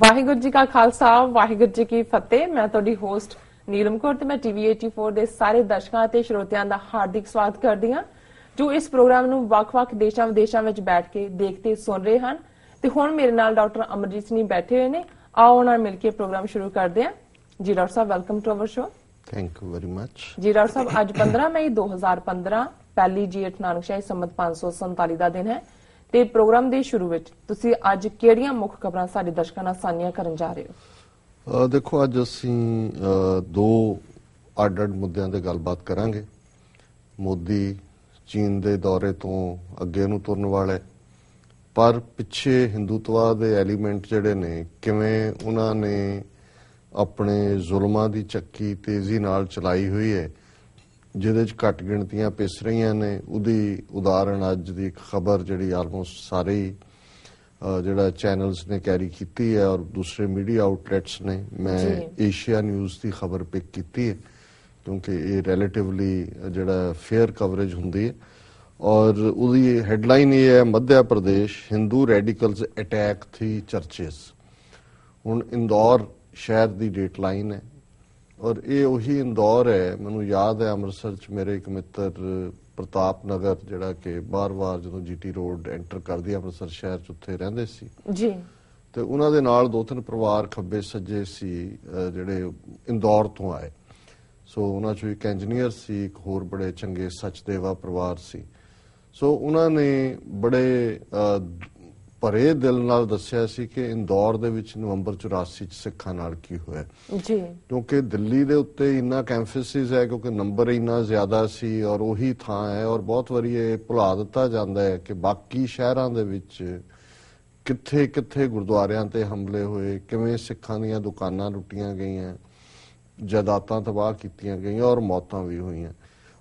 ਵਾਹਿਗੁਰੂ ਜੀ ਕਾ ਖਾਲਸਾ ਵਾਹਿਗੁਰੂ ਜੀ ਕੀ ਫਤਿਹ। ਮੈਂ ਤੁਹਾਡੀ ਹੋਸਟ ਨੀਲਮ ਕੌਰ ਤੇ ਮੈਂ ਟੀਵੀ 84 ਦੇ ਸਾਰੇ ਦਰਸ਼ਕਾਂ ਅਤੇ ਸਰੋਤਿਆਂ ਦਾ ਹਾਰਦਿਕ ਸਵਾਗਤ ਕਰਦੀ ਹਾਂ ਜੋ ਇਸ ਪ੍ਰੋਗਰਾਮ ਨੂੰ ਵੱਖ-ਵੱਖ ਦੇਸ਼ਾਂ ਵਿਦੇਸ਼ਾਂ ਵਿੱਚ ਬੈਠ ਕੇ ਦੇਖਦੇ ਸੁਣ ਰਹੇ ਹਨ। ਤੇ ਹੁਣ ਮੇਰੇ ਨਾਲ ਡਾਕਟਰ ਅਮਰਜੀਤ ਸਿੰਘ ਬੈਠੇ ਹੋਏ ਨੇ। ਆਓ ਉਹਨਾਂ ਨਾਲ ਮਿਲ ਕੇ ਪ੍ਰੋਗਰਾਮ ਸ਼ੁਰੂ ਕਰਦੇ ਹਾਂ। ਜੀ ਡਾਕਟਰ ਸਾਹਿਬ, welcome to our show. Thank you very much. ਜੀ ਡਾਕਟਰ ਸਾਹਿਬ, ਅੱਜ 15 ਮਈ 2015 ਪਹਿਲੀ ਜੇਠ ਨਾਨਕਸ਼ਾਹੀ ਸੰਮਤ 547 ਦਾ ਦਿਨ ਹੈ ਤੇ ਪ੍ਰੋਗਰਾਮ ਦੇ ਸ਼ੁਰੂ ਵਿੱਚ ਤੁਸੀਂ ਅੱਜ ਕਿਹੜੀਆਂ ਮੁੱਖ ਖਬਰਾਂ ਸਾਡੇ ਦਰਸ਼ਕਾਂ ਨਾਲ ਸਾਂਝੀਆਂ ਕਰਨ ਜਾ ਰਹੇ ਹੋ? ਦੇਖੋ, ਅੱਜ ਅਸੀਂ ਦੋ ਅੱਡ-ਅੱਡ ਮੁੱਦਿਆਂ ਤੇ ਗੱਲਬਾਤ ਕਰਾਂਗੇ। ਮੋਦੀ ਚੀਨ ਦੇ ਦੌਰੇ ਤੋਂ ਅੱਗੇ ਨੂੰ ਤੁਰਨ ਵਾਲੇ, ਪਰ ਪਿੱਛੇ ਹਿੰਦੂਤਵਾ ਦੇ ਐਲੀਮੈਂਟ ਜਿਹੜੇ ਨੇ ਕਿਵੇਂ ਉਹਨਾਂ ਨੇ ਆਪਣੇ ਜ਼ੁਲਮਾਂ ਦੀ ਚੱਕੀ ਤੇਜ਼ੀ ਨਾਲ ਚਲਾਈ ਹੋਈ ਹੈ, ਜਿਹਦੇ 'ਚ ਘੱਟ ਗਿਣਤੀਆਂ ਪਿਸ ਰਹੀਆਂ ਨੇ। ਉਹਦੀ ਉਦਾਹਰਣ ਅੱਜ ਦੀ ਇੱਕ ਖਬਰ ਜਿਹੜੀ ਆਲਮੋਸਟ ਸਾਰੇ ਜਿਹੜਾ ਚੈਨਲਸ ਨੇ ਕੈਰੀ ਕੀਤੀ ਹੈ ਔਰ ਦੂਸਰੇ ਮੀਡੀਆ ਆਊਟਲੈਟਸ ਨੇ। ਮੈਂ ਏਸ਼ੀਆ ਨਿਊਜ਼ ਦੀ ਖਬਰ ਪਿਕ ਕੀਤੀ ਹੈ ਕਿਉਂਕਿ ਇਹ ਰਿਲੇਟਿਵਲੀ ਜਿਹੜਾ ਫੇਅਰ ਕਵਰੇਜ ਹੁੰਦੀ ਹੈ ਔਰ ਉਹਦੀ ਹੈਡਲਾਈਨ ਇਹ ਹੈ, ਮੱਧ ਪ੍ਰਦੇਸ਼ ਹਿੰਦੂ ਰੈਡੀਕਲਸ ਅਟੈਕ ਥੀ ਚਰਚੇਸ। ਹੁਣ ਇੰਦੌਰ ਸ਼ਹਿਰ ਦੀ ਡੇਟਲਾਈਨ ਹੈ ਔਰ ਇਹ ਉਹੀ ਇੰਦੌਰ ਹੈ। ਮੈਨੂੰ ਯਾਦ ਹੈ ਅੰਮ੍ਰਿਤਸਰ 'ਚ ਮੇਰੇ ਇੱਕ ਮਿੱਤਰ ਪ੍ਰਤਾਪ ਨਗਰ, ਜਿਹੜਾ ਕਿ ਬਾਰ-ਬਾਰ ਜਦੋਂ ਜੀਟੀ ਰੋਡ ਐਂਟਰ ਕਰਦੀ ਅੰਮ੍ਰਿਤਸਰ ਸ਼ਹਿਰ 'ਚ, ਉੱਥੇ ਰਹਿੰਦੇ ਸੀ ਜੀ। ਤੇ ਉਹਨਾਂ ਦੇ ਨਾਲ ਦੋ ਤਿੰਨ ਪਰਿਵਾਰ ਖੱਬੇ ਸੱਜੇ ਸੀ ਜਿਹੜੇ ਇੰਦੌਰ ਤੋਂ ਆਏ। ਸੋ ਉਹਨਾਂ 'ਚੋਂ ਇੱਕ ਇੰਜੀਨੀਅਰ ਸੀ, ਇੱਕ ਹੋਰ ਬੜੇ ਚੰਗੇ ਸਚਦੇਵਾ ਪਰਿਵਾਰ ਸੀ। ਸੋ ਉਹਨਾਂ ਨੇ ਬੜੇ ਭਰੇ ਦਿਲ ਨਾਲ ਦੱਸਿਆ ਸੀ ਕਿ ਇੰਦੌਰ ਦੇ ਵਿੱਚ ਨਵੰਬਰ 84 ਚ ਸਿੱਖਾਂ ਨਾਲ ਕੀ ਹੋਇਆ ਜੀ। ਕਿਉਂਕਿ ਦਿੱਲੀ ਦੇ ਉੱਤੇ ਇੰਨਾ ਐਮਫੈਸਿਸ ਹੈ ਕਿਉਂਕਿ ਨੰਬਰ ਇੰਨਾ ਜ਼ਿਆਦਾ ਸੀ ਔਰ ਉਹੀ ਥਾਂ ਹੈ। ਔਰ ਬਹੁਤ ਵਾਰੀ ਇਹ ਭੁਲਾ ਦਿੱਤਾ ਜਾਂਦਾ ਹੈ ਕਿ ਬਾਕੀ ਸ਼ਹਿਰਾਂ ਦੇ ਵਿੱਚ ਕਿੱਥੇ ਕਿੱਥੇ ਗੁਰਦੁਆਰਿਆਂ ਤੇ ਹਮਲੇ ਹੋਏ, ਕਿਵੇਂ ਸਿੱਖਾਂ ਦੀਆਂ ਦੁਕਾਨਾਂ ਲੁੱਟੀਆਂ ਗਈਆਂ, ਜਾਇਦਾਦਾਂ ਤਬਾਹ ਕੀਤੀਆਂ ਗਈਆਂ ਔਰ ਮੌਤਾਂ ਵੀ ਹੋਈਆਂ।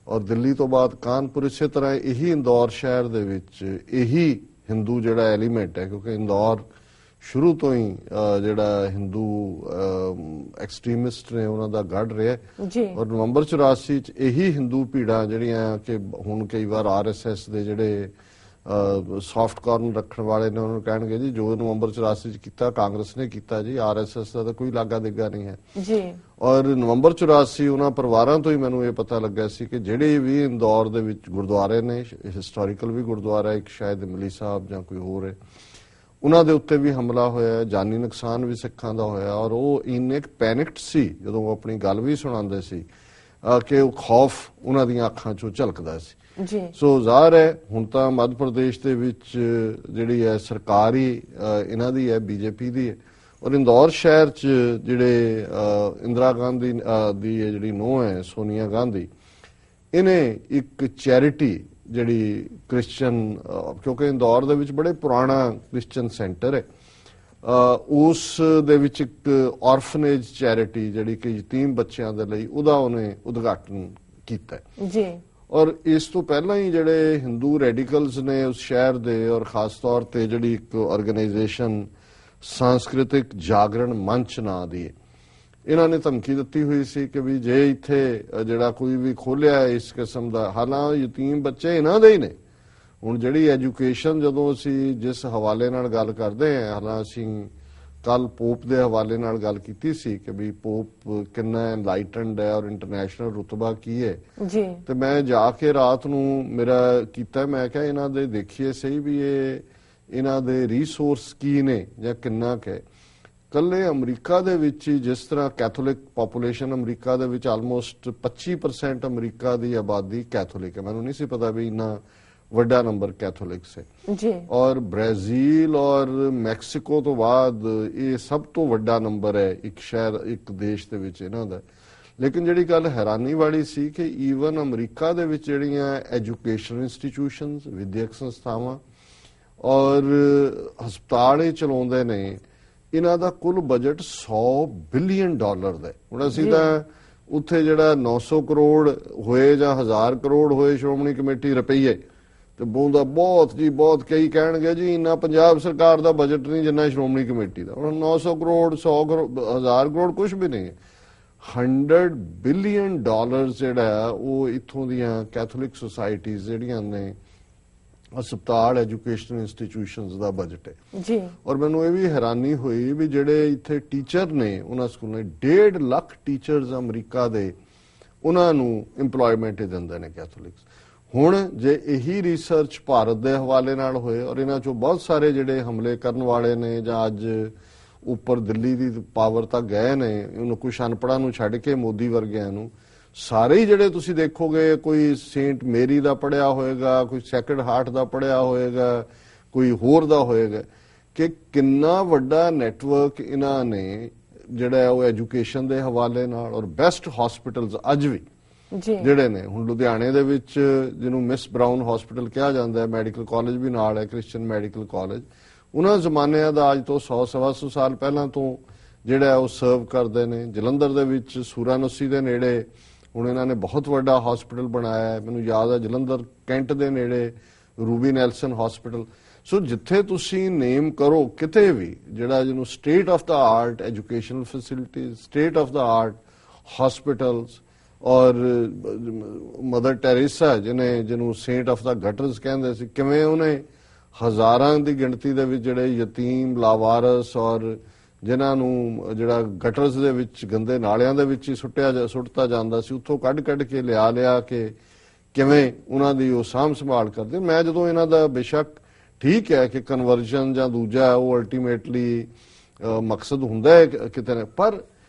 ਔਰ ਦਿੱਲੀ ਤੋਂ ਬਾਅਦ ਕਾਨਪੁਰ, ਇਸੇ ਤਰ੍ਹਾਂ ਇਹੀ ਇੰਦੌਰ ਸ਼ਹਿਰ ਦੇ ਵਿੱਚ ਇਹੀ ਹਿੰਦੂ ਜਿਹੜਾ ਐਲੀਮੈਂਟ ਹੈ, ਕਿਉਂਕਿ ਇੰਦੌਰ ਸ਼ੁਰੂ ਤੋਂ ਹੀ ਜਿਹੜਾ ਹਿੰਦੂ ਐਕਸਟ੍ਰੀਮਿਸਟ ਨੇ ਉਹਨਾਂ ਦਾ ਗੜ ਰਿਹਾ ਔਰ ਨਵੰਬਰ 84 ਚ ਇਹੀ ਹਿੰਦੂ ਭੀੜਾਂ ਜਿਹੜੀਆਂ ਕਿ ਹੁਣ ਕਈ ਵਾਰ RSS ਦੇ ਜਿਹੜੇ ਸੌਫਟ ਕਾਰਨ ਰੱਖਣ ਵਾਲੇ ਨੇ ਉਹਨਾਂ ਨੂੰ ਕਹਿਣਗੇ ਜੀ ਜੋ ਨਵੰਬਰ 84 ਚ ਕੀਤਾ ਕਾਂਗਰਸ ਨੇ ਕੀਤਾ ਜੀ, RSS ਦਾ ਤਾਂ ਕੋਈ ਲਾਗਾ ਦੇਗਾ ਨਹੀਂ ਹੈ ਜੀ। ਔਰ ਨਵੰਬਰ 84 ਉਹਨਾਂ ਪਰਿਵਾਰਾਂ ਤੋਂ ਹੀ ਮੈਨੂੰ ਇਹ ਪਤਾ ਲੱਗਾ ਸੀ ਕਿ ਜਿਹੜੇ ਵੀ ਇੰਦੌਰ ਦੇ ਵਿੱਚ ਗੁਰਦੁਆਰੇ ਨੇ, ਹਿਸਟੋਰੀਕਲ ਵੀ ਗੁਰਦੁਆਰਾ ਇੱਕ ਸ਼ਾਇਦ ਇਮਲੀ ਸਾਹਿਬ ਜਾਂ ਕੋਈ ਹੋਰ ਹੈ, ਉਹਨਾਂ ਦੇ ਉੱਤੇ ਵੀ ਹਮਲਾ ਹੋਇਆ, ਜਾਨੀ ਨੁਕਸਾਨ ਵੀ ਸਿੱਖਾਂ ਦਾ ਹੋਇਆ। ਔਰ ਉਹ ਇੰਨੇ ਪੈਨਿਕਡ ਸੀ ਜਦੋਂ ਉਹ ਆਪਣੀ ਗੱਲ ਵੀ ਸੁਣਾਉਂਦੇ ਸੀ ਕਿ ਉਹ ਖੌਫ ਉਹਨਾਂ ਦੀਆਂ ਅੱਖਾਂ 'ਚੋਂ ਝਲਕਦਾ ਸੀ ਜੀ। ਸੋ ਜ਼ਾਹਰ ਹੈ ਹੁਣ ਤਾਂ ਮੱਧ ਪ੍ਰਦੇਸ਼ ਦੇ ਵਿੱਚ ਜਿਹੜੀ ਹੈ ਸਰਕਾਰ ਹੀ ਇਹਨਾਂ ਦੀ ਹੈ, BJP ਦੀ ਹੈ। ਔਰ ਇੰਦੌਰ ਸ਼ਹਿਰ 'ਚ ਜਿਹੜੇ ਇੰਦਰਾ ਗਾਂਧੀ ਦੀ ਜਿਹੜੀ ਨੂੰਹ ਹੈ ਸੋਨੀਆ ਗਾਂਧੀ, ਇਹਨੇ ਇੱਕ ਚੈਰਿਟੀ ਜਿਹੜੀ ਕ੍ਰਿਸਚਨ, ਕਿਉਂਕਿ ਇੰਦੌਰ ਦੇ ਵਿੱਚ ਬੜੇ ਪੁਰਾਣਾ ਕ੍ਰਿਸਚਨ ਸੈਂਟਰ ਹੈ, ਉਸ ਦੇ ਵਿੱਚ ਇੱਕ ਔਰਫਨੇਜ ਚੈਰਿਟੀ ਜਿਹੜੀ ਕਿ ਯਤੀਮ ਬੱਚਿਆਂ ਦੇ ਲਈ, ਉਹਦਾ ਉਹਨੇ ਉਦਘਾਟਨ ਕੀਤਾ ਜੀ। ਔਰ ਇਸ ਤੋਂ ਪਹਿਲਾਂ ਹੀ ਜਿਹੜੇ ਹਿੰਦੂ ਰੈਡੀਕਲਸ ਨੇ ਉਸ ਸ਼ਹਿਰ ਦੇ, ਔਰ ਖਾਸ ਤੌਰ ਤੇ ਜਿਹੜੀ ਇੱਕ ਆਰਗੇਨਾਈਜੇਸ਼ਨ ਸਾਂਸਕ੍ਰਿਤਿਕ ਜਾਗਰਣ ਮੰਚ ਨਾਂ ਦੀ, ਇਹਨਾਂ ਨੇ ਧਮਕੀ ਦਿੱਤੀ ਹੋਈ ਸੀ ਕਿ ਵੀ ਜੇ ਇੱਥੇ ਜਿਹੜਾ ਕੋਈ ਵੀ ਖੋਲਿਆ ਇਸ ਕਿਸਮ ਦਾ, ਹਾਲਾਂਕਿ ਯਤੀਮ ਬੱਚੇ ਇਹਨਾਂ ਦੇ ਹੀ ਨੇ। ਹੁਣ ਜਿਹੜੀ ਐਜੂਕੇਸ਼ਨ, ਜਦੋਂ ਅਸੀਂ ਜਿਸ ਹਵਾਲੇ ਨਾਲ ਗੱਲ ਕਰਦੇ ਹਾਂ, ਹਾਲਾਂਕਿ ਅਸੀਂ ਕੱਲ ਪੋਪ ਦੇ ਹਵਾਲੇ ਨਾਲ ਗੱਲ ਕੀਤੀ ਸੀ ਕਿ ਵੀ ਪੋਪ ਕਿੰਨਾ ਐਨਲਾਈਟਨਡ ਹੈ ਔਰ ਇੰਟਰਨੈਸ਼ਨਲ ਰੁਤਬਾ ਕੀ ਹੈ ਜੀ। ਤੇ ਮੈਂ ਜਾ ਕੇ ਰਾਤ ਨੂੰ ਮੇਰਾ ਕੀਤਾ, ਮੈਂ ਕਿਹਾ ਇਹਨਾਂ ਦੇ ਦੇਖੀਏ ਸਹੀ ਵੀ ਇਹਨਾਂ ਦੇ ਰਿਸੋਰਸ ਕੀ ਨੇ ਜਾਂ ਕਿੰਨਾ ਕੁ ਹੈ। ਕੱਲੇ ਅਮਰੀਕਾ ਦੇ ਵਿੱਚ ਹੀ ਜਿਸ ਤਰ੍ਹਾਂ ਕੈਥੋਲਿਕ ਪਾਪੂਲੇਸ਼ਨ ਅਮਰੀਕਾ ਦੇ ਵਿੱਚ ਆਲਮੋਸਟ 25% ਅਮਰੀਕਾ ਦੀ ਆਬਾਦੀ ਕੈਥੋਲਿਕ ਹੈ। ਮੈਨੂੰ ਨਹੀਂ ਸੀ ਪਤਾ ਵੀ ਇੰਨਾ ਵੱਡਾ ਨੰਬਰ ਕੈਥੋਲਿਕਸ ਹੈ ਜੀ। ਔਰ ਬ੍ਰਾਜ਼ੀਲ ਔਰ ਮੈਕਸੀਕੋ ਤੋਂ ਬਾਅਦ ਇਹ ਸਭ ਤੋਂ ਵੱਡਾ ਨੰਬਰ ਹੈ ਇੱਕ ਸ਼ਹਿਰ, ਇੱਕ ਦੇਸ਼ ਦੇ ਵਿੱਚ ਇਹਨਾਂ ਦਾ। ਲੇਕਿਨ ਜਿਹੜੀ ਗੱਲ ਹੈਰਾਨੀ ਵਾਲੀ ਸੀ ਕਿ ਈਵਨ ਅਮਰੀਕਾ ਦੇ ਵਿੱਚ ਜਿਹੜੀਆਂ ਐਜੂਕੇਸ਼ਨ ਇੰਸਟੀਟਿਊਸ਼ਨਸ, ਵਿਦਿਅਕ ਸੰਸਥਾਵਾਂ ਔਰ ਹਸਪਤਾਲ ਇਹ ਚਲਾਉਂਦੇ ਨੇ, ਇਹਨਾਂ ਦਾ ਕੁੱਲ ਬਜਟ $100 ਬਿਲੀਅਨ ਦਾ। ਹੁਣ ਅਸੀਂ ਤਾਂ ਉੱਥੇ ਜਿਹੜਾ 900 ਕਰੋੜ ਹੋਏ ਜਾਂ 1000 ਕਰੋੜ ਹੋਏ ਸ਼੍ਰੋਮਣੀ ਕਮੇਟੀ ਰੁਪਈਏ ਤੇ ਬੋਲਦਾ ਬਹੁਤ ਜੀ ਬਹੁਤ, ਕਈ ਕਹਿਣਗੇ ਜੀ ਇੰਨਾ ਪੰਜਾਬ ਸਰਕਾਰ ਦਾ ਬਜਟ ਨਹੀਂ ਜਿੰਨਾ ਸ਼੍ਰੋਮਣੀ ਕਮੇਟੀ ਦਾ। ਹੁਣ 900 ਕਰੋੜ 100 ਕਰੋੜ 1000 ਕਰੋੜ ਕੁਝ ਵੀ ਨਹੀਂ ਹੈ। $100 ਬਿਲੀਅਨ ਜਿਹੜਾ ਉਹ ਇੱਥੋਂ ਦੀਆਂ ਕੈਥੋਲਿਕ ਸੁਸਾਇਟੀਜ਼ ਜਿਹੜੀਆਂ ਨੇ ਹਸਪਤਾਲ ਐਜੂਕੇਸ਼ਨ ਇੰਸਟੀਟਿਊਸ਼ਨਸ ਦਾ ਬਜਟ ਹੈ ਜੀ। ਔਰ ਮੈਨੂੰ ਇਹ ਵੀ ਹੈਰਾਨੀ ਹੋਈ ਵੀ ਜਿਹੜੇ ਇੱਥੇ ਟੀਚਰ ਨੇ ਉਹਨਾਂ ਸਕੂਲਾਂ 1.5 ਲੱਖ ਟੀਚਰਸ ਅਮਰੀਕਾ ਦੇ ਉਹਨਾਂ ਨੂੰ ਇੰਪਲੋਇਮੈਂਟ ਦਿੰਦੇ ਨੇ ਕੈਥੋਲਿਕਸ। ਹੁਣ ਜੇ ਇਹੀ ਰਿਸਰਚ ਭਾਰਤ ਦੇ ਹਵਾਲੇ ਨਾਲ ਹੋਏ ਔਰ ਇਹਨਾਂ ਚੋਂ ਬਹੁਤ ਸਾਰੇ ਜਿਹੜੇ ਹਮਲੇ ਕਰਨ ਵਾਲੇ ਨੇ ਜਾਂ ਅੱਜ ਉੱਪਰ ਦਿੱਲੀ ਦੀ ਪਾਵਰ ਤੱਕ ਗਏ ਨੇ, ਉਹਨੂੰ ਕੁਛ ਅਨਪੜ੍ਹਾਂ ਨੂੰ ਛੱਡ ਕੇ ਮੋਦੀ ਵਰਗਿਆਂ ਨੂੰ, ਸਾਰੇ ਹੀ ਜਿਹੜੇ ਤੁਸੀਂ ਦੇਖੋਗੇ ਕੋਈ ਸੇਂਟ ਮੇਰੀ ਦਾ ਪੜ੍ਹਿਆ ਹੋਏਗਾ, ਕੋਈ ਸੈਕਰਡ ਹਾਰਟ ਦਾ ਪੜ੍ਹਿਆ ਹੋਏਗਾ, ਕੋਈ ਹੋਰ ਦਾ ਹੋਏਗਾ, ਕਿ ਕਿੰਨਾ ਵੱਡਾ ਨੈਟਵਰਕ ਇਹਨਾਂ ਨੇ ਜਿਹੜਾ ਉਹ ਐਜੂਕੇਸ਼ਨ ਦੇ ਹਵਾਲੇ ਨਾਲ ਔਰ ਬੈਸਟ ਹਸਪੀਟਲਸ ਅੱਜ ਵੀ ਜਿਹੜੇ ਨੇ। ਹੁਣ ਲੁਧਿਆਣੇ ਦੇ ਵਿੱਚ ਜਿਹਨੂੰ ਮਿਸ ਬਰਾਊਨ ਹਸਪੀਟਲ ਕਿਹਾ ਜਾਂਦਾ ਹੈ, ਮੈਡੀਕਲ ਕਾਲਜ ਵੀ ਨਾਲ ਹੈ, ਕ੍ਰਿਸਚੀਅਨ ਮੈਡੀਕਲ ਕਾਲਜ, ਉਹਨਾਂ ਜ਼ਮਾਨਿਆਂ ਦਾ ਅੱਜ ਤੋਂ 100-125 ਸਾਲ ਪਹਿਲਾਂ ਤੋਂ ਜਿਹੜਾ ਉਹ ਸਰਵ ਕਰਦੇ ਨੇ। ਜਲੰਧਰ ਦੇ ਵਿੱਚ ਸੂਰਾਨੁਸੀ ਦੇ ਨੇੜੇ ਹੁਣ ਇਹਨਾਂ ਨੇ ਬਹੁਤ ਵੱਡਾ ਹਸਪੀਟਲ ਬਣਾਇਆ ਹੈ, ਮੈਨੂੰ ਯਾਦ ਹੈ ਜਲੰਧਰ ਕੈਂਟ ਦੇ ਨੇੜੇ ਰੂਬੀ ਨੈਲਸਨ ਹਸਪੀਟਲ। ਸੋ ਜਿੱਥੇ ਤੁਸੀਂ ਨੇਮ ਕਰੋ ਕਿਤੇ ਵੀ ਜਿਹੜਾ ਜਿਹਨੂੰ state of the art educational facilities, state of the art hospitals, ਔਰ ਮਦਰ ਟੈਰੇਸਾ ਜਿਹਨੂੰ ਸੇਂਟ ਆਫ ਦਾ ਗਟਰਸ ਕਹਿੰਦੇ ਸੀ, ਕਿਵੇਂ ਉਹਨੇ ਹਜ਼ਾਰਾਂ ਦੀ ਗਿਣਤੀ ਦੇ ਵਿੱਚ ਜਿਹੜੇ ਯਤੀਮ ਲਾਵਾਰਸ ਔਰ ਜਿਨ੍ਹਾਂ ਨੂੰ ਜਿਹੜਾ ਗਟਰਸ ਦੇ ਵਿੱਚ ਗੰਦੇ ਨਾਲਿਆਂ ਦੇ ਵਿੱਚ ਹੀ ਸੁੱਟਤਾ ਜਾਂਦਾ ਸੀ, ਉੱਥੋਂ ਕੱਢ ਕੇ ਲਿਆ ਕੇ ਕਿਵੇਂ ਉਹਨਾਂ ਦੀ ਉਹ ਸਾਂਭ ਸੰਭਾਲ ਕਰਦੇ। ਮੈਂ ਜਦੋਂ ਇਹਨਾਂ ਦਾ ਬੇਸ਼ੱਕ ਠੀਕ ਹੈ ਕਿ ਕਨਵਰਜਨ ਜਾਂ ਦੂਜਾ ਉਹ ਅਲਟੀਮੇਟਲੀ ਮਕਸਦ ਹੁੰਦਾ ਹੈ ਕਿਤੇ ਨਾ, ਪਰ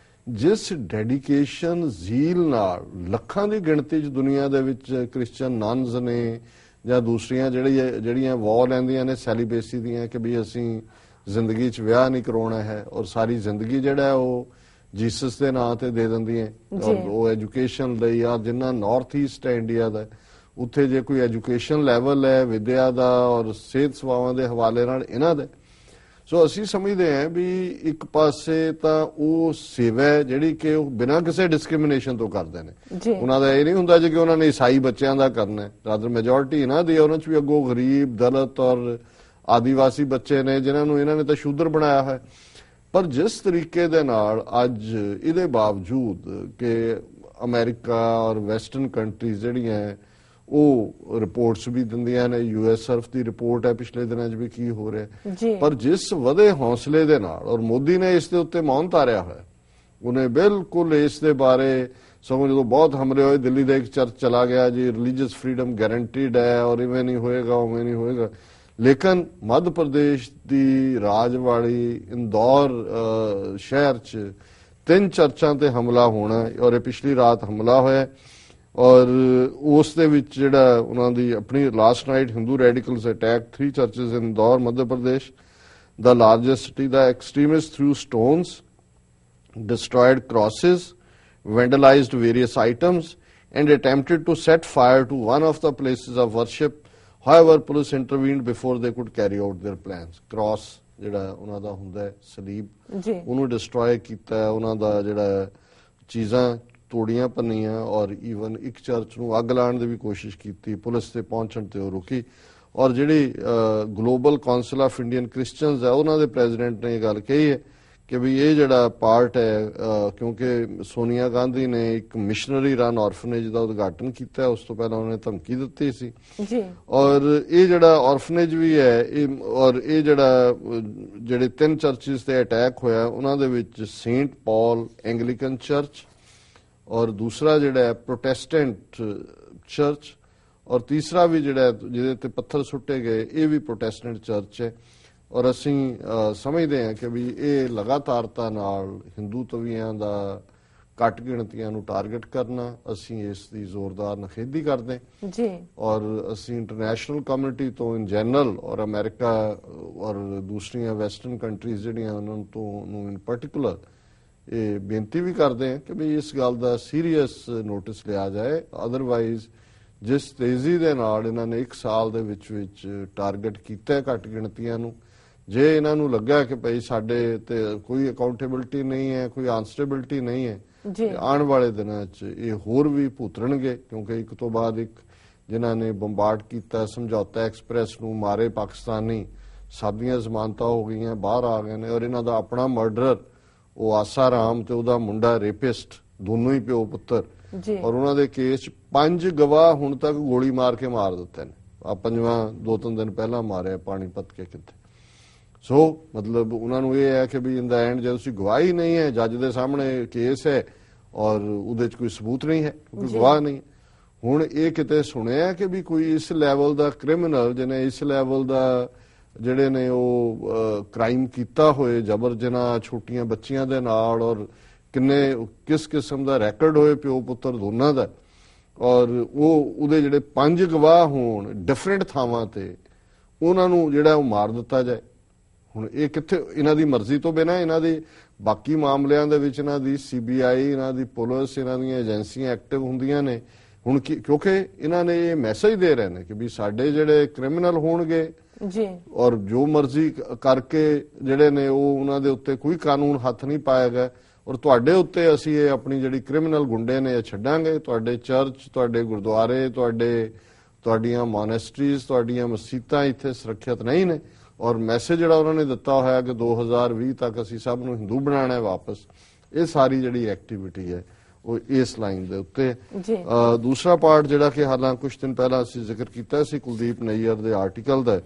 ਜਿਸ ਡੈਡੀਕੇਸ਼ਨ ਜ਼ੀਲ ਨਾਲ ਲੱਖਾਂ ਦੀ ਗਿਣਤੀ 'ਚ ਦੁਨੀਆ ਦੇ ਵਿੱਚ ਕ੍ਰਿਸਚੀਅਨ ਨਨਸ ਨੇ ਜਾਂ ਦੂਸਰੀਆਂ ਜਿਹੜੀਆਂ ਵਾਅ ਲੈਂਦੀਆਂ ਨੇ ਸੈਲੀਬੇਸੀ ਦੀਆਂ ਕਿ ਵੀ ਅਸੀਂ ਜ਼ਿੰਦਗੀ 'ਚ ਵਿਆਹ ਨਹੀਂ ਕਰਾਉਣਾ ਹੈ ਔਰ ਸਾਰੀ ਜ਼ਿੰਦਗੀ ਜਿਹੜਾ ਉਹ ਜੀਸਸ ਦੇ ਨਾਂ ਤੇ ਦੇ ਦਿੰਦੀਆਂ ਔਰ ਉਹ ਐਜੂਕੇਸ਼ਨ ਲਈ। ਆ ਜਿੰਨਾ ਨਾਰਥ ਈਸਟ ਹੈ ਇੰਡੀਆ ਦਾ, ਉੱਥੇ ਜੇ ਕੋਈ ਐਜੂਕੇਸ਼ਨ ਲੈਵਲ ਹੈ ਵਿਦਿਆ ਦਾ ਔਰ ਸਿਹਤ ਸੇਵਾਵਾਂ ਦੇ ਹਵਾਲੇ ਨਾਲ ਇਹਨਾਂ ਦਾ। ਸੋ ਅਸੀਂ ਸਮਝਦੇ ਹਾਂ ਵੀ ਇੱਕ ਪਾਸੇ ਤਾਂ ਉਹ ਸੇਵਾ ਹੈ ਜਿਹੜੀ ਕਿ ਉਹ ਬਿਨਾਂ ਕਿਸੇ ਡਿਸਕ੍ਰਿਮੀਨੇਸ਼ਨ ਤੋਂ ਕਰਦੇ ਨੇ। ਉਹਨਾਂ ਦਾ ਇਹ ਨਹੀਂ ਹੁੰਦਾ ਜੇ ਕਿ ਉਹਨਾਂ ਨੇ ਈਸਾਈ ਬੱਚਿਆਂ ਦਾ ਕਰਨਾ ਹੈ, ਰਾਦਰ ਮੈਜੋਰਿਟੀ ਇਹਨਾਂ ਦੀ, ਉਹਨਾਂ 'ਚ ਵੀ ਅੱਗੋਂ ਗਰੀਬ ਦਲਿਤ ਔਰ ਆਦੀਵਾਸੀ ਬੱਚੇ ਨੇ ਜਿਨ੍ਹਾਂ ਨੂੰ ਇਹਨਾਂ ਨੇ ਤਾਂ ਸ਼ੂਦਰ ਬਣਾਇਆ ਹੈ। ਪਰ ਜਿਸ ਤਰੀਕੇ ਦੇ ਨਾਲ ਅੱਜ ਇਹਦੇ ਬਾਵਜੂਦ ਕਿ ਅਮਰੀਕਾ ਔਰ ਵੈਸਟਰਨ ਕੰਟਰੀਜ਼ ਜਿਹੜੀਆਂ ਉਹ ਰਿਪੋਰਟਸ ਵੀ ਦਿੰਦੀਆਂ ਨੇ, US ਸਰਫ ਦੀ ਰਿਪੋਰਟ ਹੈ ਪਿਛਲੇ ਦਿਨਾਂ 'ਚ ਵੀ ਕੀ ਹੋ ਰਿਹਾ, ਪਰ ਜਿਸ ਵਧੇ ਹੌਸਲੇ ਦੇ ਨਾਲ, ਔਰ ਮੋਦੀ ਨੇ ਇਸ ਦੇ ਉੱਤੇ ਮੌਨ ਧਾਰਿਆ ਹੋਇਆ, ਉਹਨੇ ਬਿਲਕੁਲ ਇਸ ਦੇ ਬਾਰੇ ਸਗੋਂ ਜਦੋਂ ਬਹੁਤ ਹਮਲੇ ਹੋਏ ਦਿੱਲੀ ਦਾ ਇੱਕ ਚਰਚ ਚਲਾ ਗਿਆ ਜੀ ਰਿਲੀਜੀਅਸ ਫਰੀडम ਗਾਰੰਟੀਡ ਹੈ ਔਰ ਇਵੇਂ ਨਹੀਂ ਹੋਏਗਾ ਉਵੇਂ ਨਹੀਂ ਹੋਏਗਾ। ਲੇਕਿਨ ਮੱਧ ਪ੍ਰਦੇਸ਼ ਦੀ ਰਾਜ ਵਾਲੀ ਇੰਦੌਰ ਸ਼ਹਿਰ 'ਚ 3 ਚਰਚਾਂ ਤੇ ਹਮਲਾ ਹੋਣਾ ਔਰ ਇਹ ਪਿਛਲੀ ਰਾਤ ਹਮਲਾ ਹੋਇਆ ਔਰ ਉਸ ਦੇ ਵਿੱਚ ਜਿਹੜਾ ਉਹਨਾਂ ਦੀ ਆਪਣੀ last night Hindu radicals attack 3 churches in Indore Madhya Pradesh, the largest city. The extremists threw stones, destroyed crosses, vandalized various items and attempted to set fire to one of the places of worship. However, police intervened before they could carry out their plans. Cross ਜਿਹੜਾ ਉਹਨਾਂ ਦਾ ਹੁੰਦਾ ਹੈ ਸਲੀਬ, ਉਹਨੂੰ destroy ਕੀਤਾ, ਉਹਨਾਂ ਦਾ ਜਿਹੜਾ ਚੀਜ਼ਾਂ ਤੋੜੀਆਂ ਭੰਨੀਆਂ ਔਰ ਈਵਨ ਇੱਕ ਚਰਚ ਨੂੰ ਅੱਗ ਲਾਉਣ ਦੀ ਵੀ ਕੋਸ਼ਿਸ਼ ਕੀਤੀ, ਪੁਲਿਸ ਤੇ ਪਹੁੰਚਣ ਤੇ ਉਹ ਰੁਕੀ। ਔਰ ਜਿਹੜੀ global council of Indian Christians ਹੈ ਉਹਨਾਂ ਦੇ ਪ੍ਰੈਜ਼ੀਡੈਂਟ ਨੇ ਇਹ ਗੱਲ ਕਹੀ ਹੈ ਕਿ ਵੀ ਇਹ ਜਿਹੜਾ ਪਾਰਟ ਹੈ, ਕਿਉਂਕਿ ਸੋਨੀਆ ਗਾਂਧੀ ਨੇ ਇੱਕ ਮਿਸ਼ਨਰੀ ਰਨ ਆਰਫਨੇਜ ਦਾ ਉਦਘਾਟਨ ਕੀਤਾ, ਉਸ ਤੋਂ ਪਹਿਲਾਂ ਉਹਨੇ ਧਮਕੀ ਦਿੱਤੀ ਸੀ ਔਰ ਇਹ ਜਿਹੜਾ ਆਰਫਨੇਜ ਵੀ ਹੈ ਔਰ ਇਹ ਜਿਹੜੇ 3 ਚਰਚਿਸ ਤੇ ਅਟੈਕ ਹੋਇਆ ਉਹਨਾਂ ਦੇ ਵਿੱਚ ਸੇਂਟ ਪੌਲ ਐਂਗਲੀਕਨ ਚਰਚ ਔਰ ਦੂਸਰਾ ਜਿਹੜਾ ਹੈ ਪ੍ਰੋਟੈਸਟੈਂਟ ਚਰਚ ਔਰ ਤੀਸਰਾ ਵੀ ਜਿਹੜਾ ਜਿਹਦੇ ਤੇ ਪੱਥਰ ਸੁੱਟੇ ਗਏ ਇਹ ਵੀ ਪ੍ਰੋਟੈਸਟੈਂਟ ਚਰਚ ਹੈ। ਔਰ ਅਸੀਂ ਸਮਝਦੇ ਹਾਂ ਕਿ ਵੀ ਇਹ ਲਗਾਤਾਰਤਾ ਨਾਲ ਹਿੰਦੂ ਤਵੀਆਂ ਦਾ ਘੱਟ ਗਿਣਤੀਆਂ ਨੂੰ ਟਾਰਗੇਟ ਕਰਨਾ, ਅਸੀਂ ਇਸ ਦੀ ਜ਼ੋਰਦਾਰ ਨਖੇਦੀ ਕਰਦੇ ਜੀ ਔਰ ਅਸੀਂ ਇੰਟਰਨੈਸ਼ਨਲ ਕਮਿਊਨਿਟੀ ਤੋਂ ਇਨ ਜਨਰਲ ਔਰ ਅਮਰੀਕਾ ਔਰ ਦੂਸਰੀਆਂ ਵੈਸਟਰਨ ਕੰਟਰੀਜ਼ ਜਿਹੜੀਆਂ ਉਹਨਾਂ ਨੂੰ ਇਨ ਪਾਰਟਿਕੂਲਰ ਇਹ ਬੇਨਤੀ ਵੀ ਕਰਦੇ ਹਾਂ ਕਿ ਵੀ ਇਸ ਗੱਲ ਦਾ ਸੀਰੀਅਸ ਨੋਟਿਸ ਲਿਆ ਜਾਏ। ਅਦਰਵਾਈਜ਼ ਜਿਸ ਤੇਜ਼ੀ ਦੇ ਨਾਲ ਇਹਨਾਂ ਨੇ 1 ਸਾਲ ਦੇ ਵਿੱਚ ਟਾਰਗੇਟ ਕੀਤਾ ਘੱਟ ਗਿਣਤੀਆਂ ਨੂੰ, ਜੇ ਇਹਨਾਂ ਨੂੰ ਲੱਗਾ ਕਿ ਭਾਈ ਸਾਡੇ ਤੇ ਕੋਈ ਅਕਾਊਂਟੇਬਿਲਟੀ ਨਹੀਂ ਹੈ, ਕੋਈ ਆਨਸਰੇਬਿਲਟੀ ਨਹੀਂ ਹੈ, ਆਉਣ ਵਾਲੇ ਦਿਨਾਂ 'ਚ ਇਹ ਹੋਰ ਵੀ ਭੁਗਤਣਗੇ ਕਿਉਂਕਿ ਇੱਕ ਤੋਂ ਬਾਅਦ ਇੱਕ ਜਿਨ੍ਹਾਂ ਨੇ ਬੰਬਾਰਡ ਕੀਤਾ ਸਮਝੌਤਾ ਐਕਸਪ੍ਰੈਸ ਨੂੰ, ਮਾਰੇ ਪਾਕਿਸਤਾਨੀ, ਸਭ ਦੀਆਂ ਜ਼ਮਾਨਤਾਂ ਹੋ ਗਈਆਂ, ਬਾਹਰ ਆ ਗਏ ਨੇ ਔਰ ਇਹਨਾਂ ਦਾ ਆਪਣਾ ਮਰਡਰਰ ਉਹ ਆਸਾਰਾਮ ਤੇ ਉਹਦਾ ਮੁੰਡਾ ਰੇਪਿਸਟ, ਦੋਨੋਂ ਹੀ ਪਿਓ ਪੁੱਤਰ ਔਰ ਉਹਨਾਂ ਦੇ ਕੇਸ 'ਚ 5 ਗਵਾਹ ਹੁਣ ਤੱਕ ਗੋਲੀ ਮਾਰ ਕੇ ਮਾਰ ਦਿੱਤੇ ਨੇ ਪੰਜਵਾਂ 2-3 ਦਿਨ ਪਹਿਲਾਂ ਮਾਰਿਆ ਪਾਣੀਪਤ ਕੇ ਕਿੱਥੇ। ਸੋ ਮਤਲਬ ਉਹਨਾਂ ਨੂੰ ਇਹ ਹੈ ਕਿ ਵੀ ਇਨ ਦਾ ਐਂਡ ਜੇ ਤੁਸੀਂ ਗਵਾਹੀ ਨਹੀਂ ਹੈ, ਜੱਜ ਦੇ ਸਾਹਮਣੇ ਕੇਸ ਹੈ ਔਰ ਉਹਦੇ 'ਚ ਕੋਈ ਸਬੂਤ ਨਹੀਂ ਹੈ, ਕੋਈ ਗਵਾਹ ਨਹੀਂ। ਹੁਣ ਇਹ ਕਿਤੇ ਸੁਣਿਆ ਕਿ ਵੀ ਕੋਈ ਇਸ ਲੈਵਲ ਦਾ ਕ੍ਰਿਮੀਨਲ ਜਿਹਨੇ ਇਸ ਲੈਵਲ ਦਾ ਜਿਹੜੇ ਨੇ ਉਹ ਕ੍ਰਾਈਮ ਕੀਤਾ ਹੋਏ, ਜਬਰ ਜਨਾਹ ਛੋਟੀਆਂ ਬੱਚੀਆਂ ਦੇ ਨਾਲ, ਔਰ ਕਿਸ ਕਿਸਮ ਦਾ ਰੈਕਰਡ ਹੋਏ ਪਿਓ ਪੁੱਤਰ ਦੋਨਾਂ ਦਾ, ਔਰ ਉਹਦੇ ਜਿਹੜੇ 5 ਗਵਾਹ ਹੋਣ ਡਿਫਰੈਂਟ ਥਾਵਾਂ ਤੇ, ਉਹਨਾਂ ਨੂੰ ਜਿਹੜਾ ਉਹ ਮਾਰ ਦਿੱਤਾ ਜਾਏ। ਹੁਣ ਇਹ ਕਿੱਥੇ, ਇਹਨਾਂ ਦੀ ਮਰਜ਼ੀ ਤੋਂ ਬਿਨਾਂ, ਇਹਨਾਂ ਦੇ ਬਾਕੀ ਮਾਮਲਿਆਂ ਦੇ ਵਿੱਚ ਇਹਨਾਂ ਦੀ CBI, ਇਹਨਾਂ ਦੀ ਪੁਲਿਸ, ਇਹਨਾਂ ਦੀਆਂ ਏਜੰਸੀਆਂ ਐਕਟਿਵ ਹੁੰਦੀਆਂ ਨੇ। ਹੁਣ ਕਿਉਂਕਿ ਇਹਨਾਂ ਨੇ ਇਹ ਮੈਸੇਜ ਦੇ ਰਹੇ ਨੇ ਕਿ ਵੀ ਸਾਡੇ ਜਿਹੜੇ ਕ੍ਰਿਮੀਨਲ ਹੋਣਗੇ ਜੀ ਔਰ ਜੋ ਮਰਜ਼ੀ ਕਰਕੇ ਜਿਹੜੇ ਨੇ ਉਹ ਉਹਨਾਂ ਦੇ ਉੱਤੇ ਕੋਈ ਕਾਨੂੰਨ ਹੱਥ ਨਹੀਂ ਪਾਏਗਾ, ਔਰ ਤੁਹਾਡੇ ਉੱਤੇ ਅਸੀਂ ਇਹ ਆਪਣੀ ਜਿਹੜੀ ਕ੍ਰਿਮੀਨਲ ਗੁੰਡੇ ਨੇ ਇਹ ਛੱਡਾਂਗੇ। ਤੁਹਾਡੇ ਚਰਚ, ਤੁਹਾਡੇ ਗੁਰਦੁਆਰੇ, ਤੁਹਾਡੀਆਂ ਮੋਨੈਸਟਰੀਜ਼, ਤੁਹਾਡੀਆਂ ਮਸਜਿਦਾਂ ਇੱਥੇ ਸੁਰੱਖਿਅਤ ਨਹੀਂ ਨੇ। ਔਰ ਮੈਸੇਜ ਜਿਹੜਾ ਉਹਨਾਂ ਨੇ ਦਿੱਤਾ ਹੋਇਆ ਕਿ 2020 ਤੱਕ ਅਸੀਂ ਸਭ ਨੂੰ ਹਿੰਦੂ ਬਣਾਉਣਾ ਹੈ ਵਾਪਸ, ਇਹ ਸਾਰੀ ਜਿਹੜੀ ਐਕਟੀਵਿਟੀ ਹੈ ਉਹ ਇਸ ਲਾਈਨ ਦੇ ਉੱਤੇ। ਦੂਸਰਾ ਪਾਰਟ ਜਿਹੜਾ ਕਿ ਹਾਲਾਂ ਕੁਝ ਦਿਨ ਪਹਿਲਾਂ ਅਸੀਂ ਜ਼ਿਕਰ ਕੀਤਾ ਸੀ ਕੁਲਦੀਪ ਨਈਅਰ ਦੇ ਆਰਟੀਕਲ ਦਾ,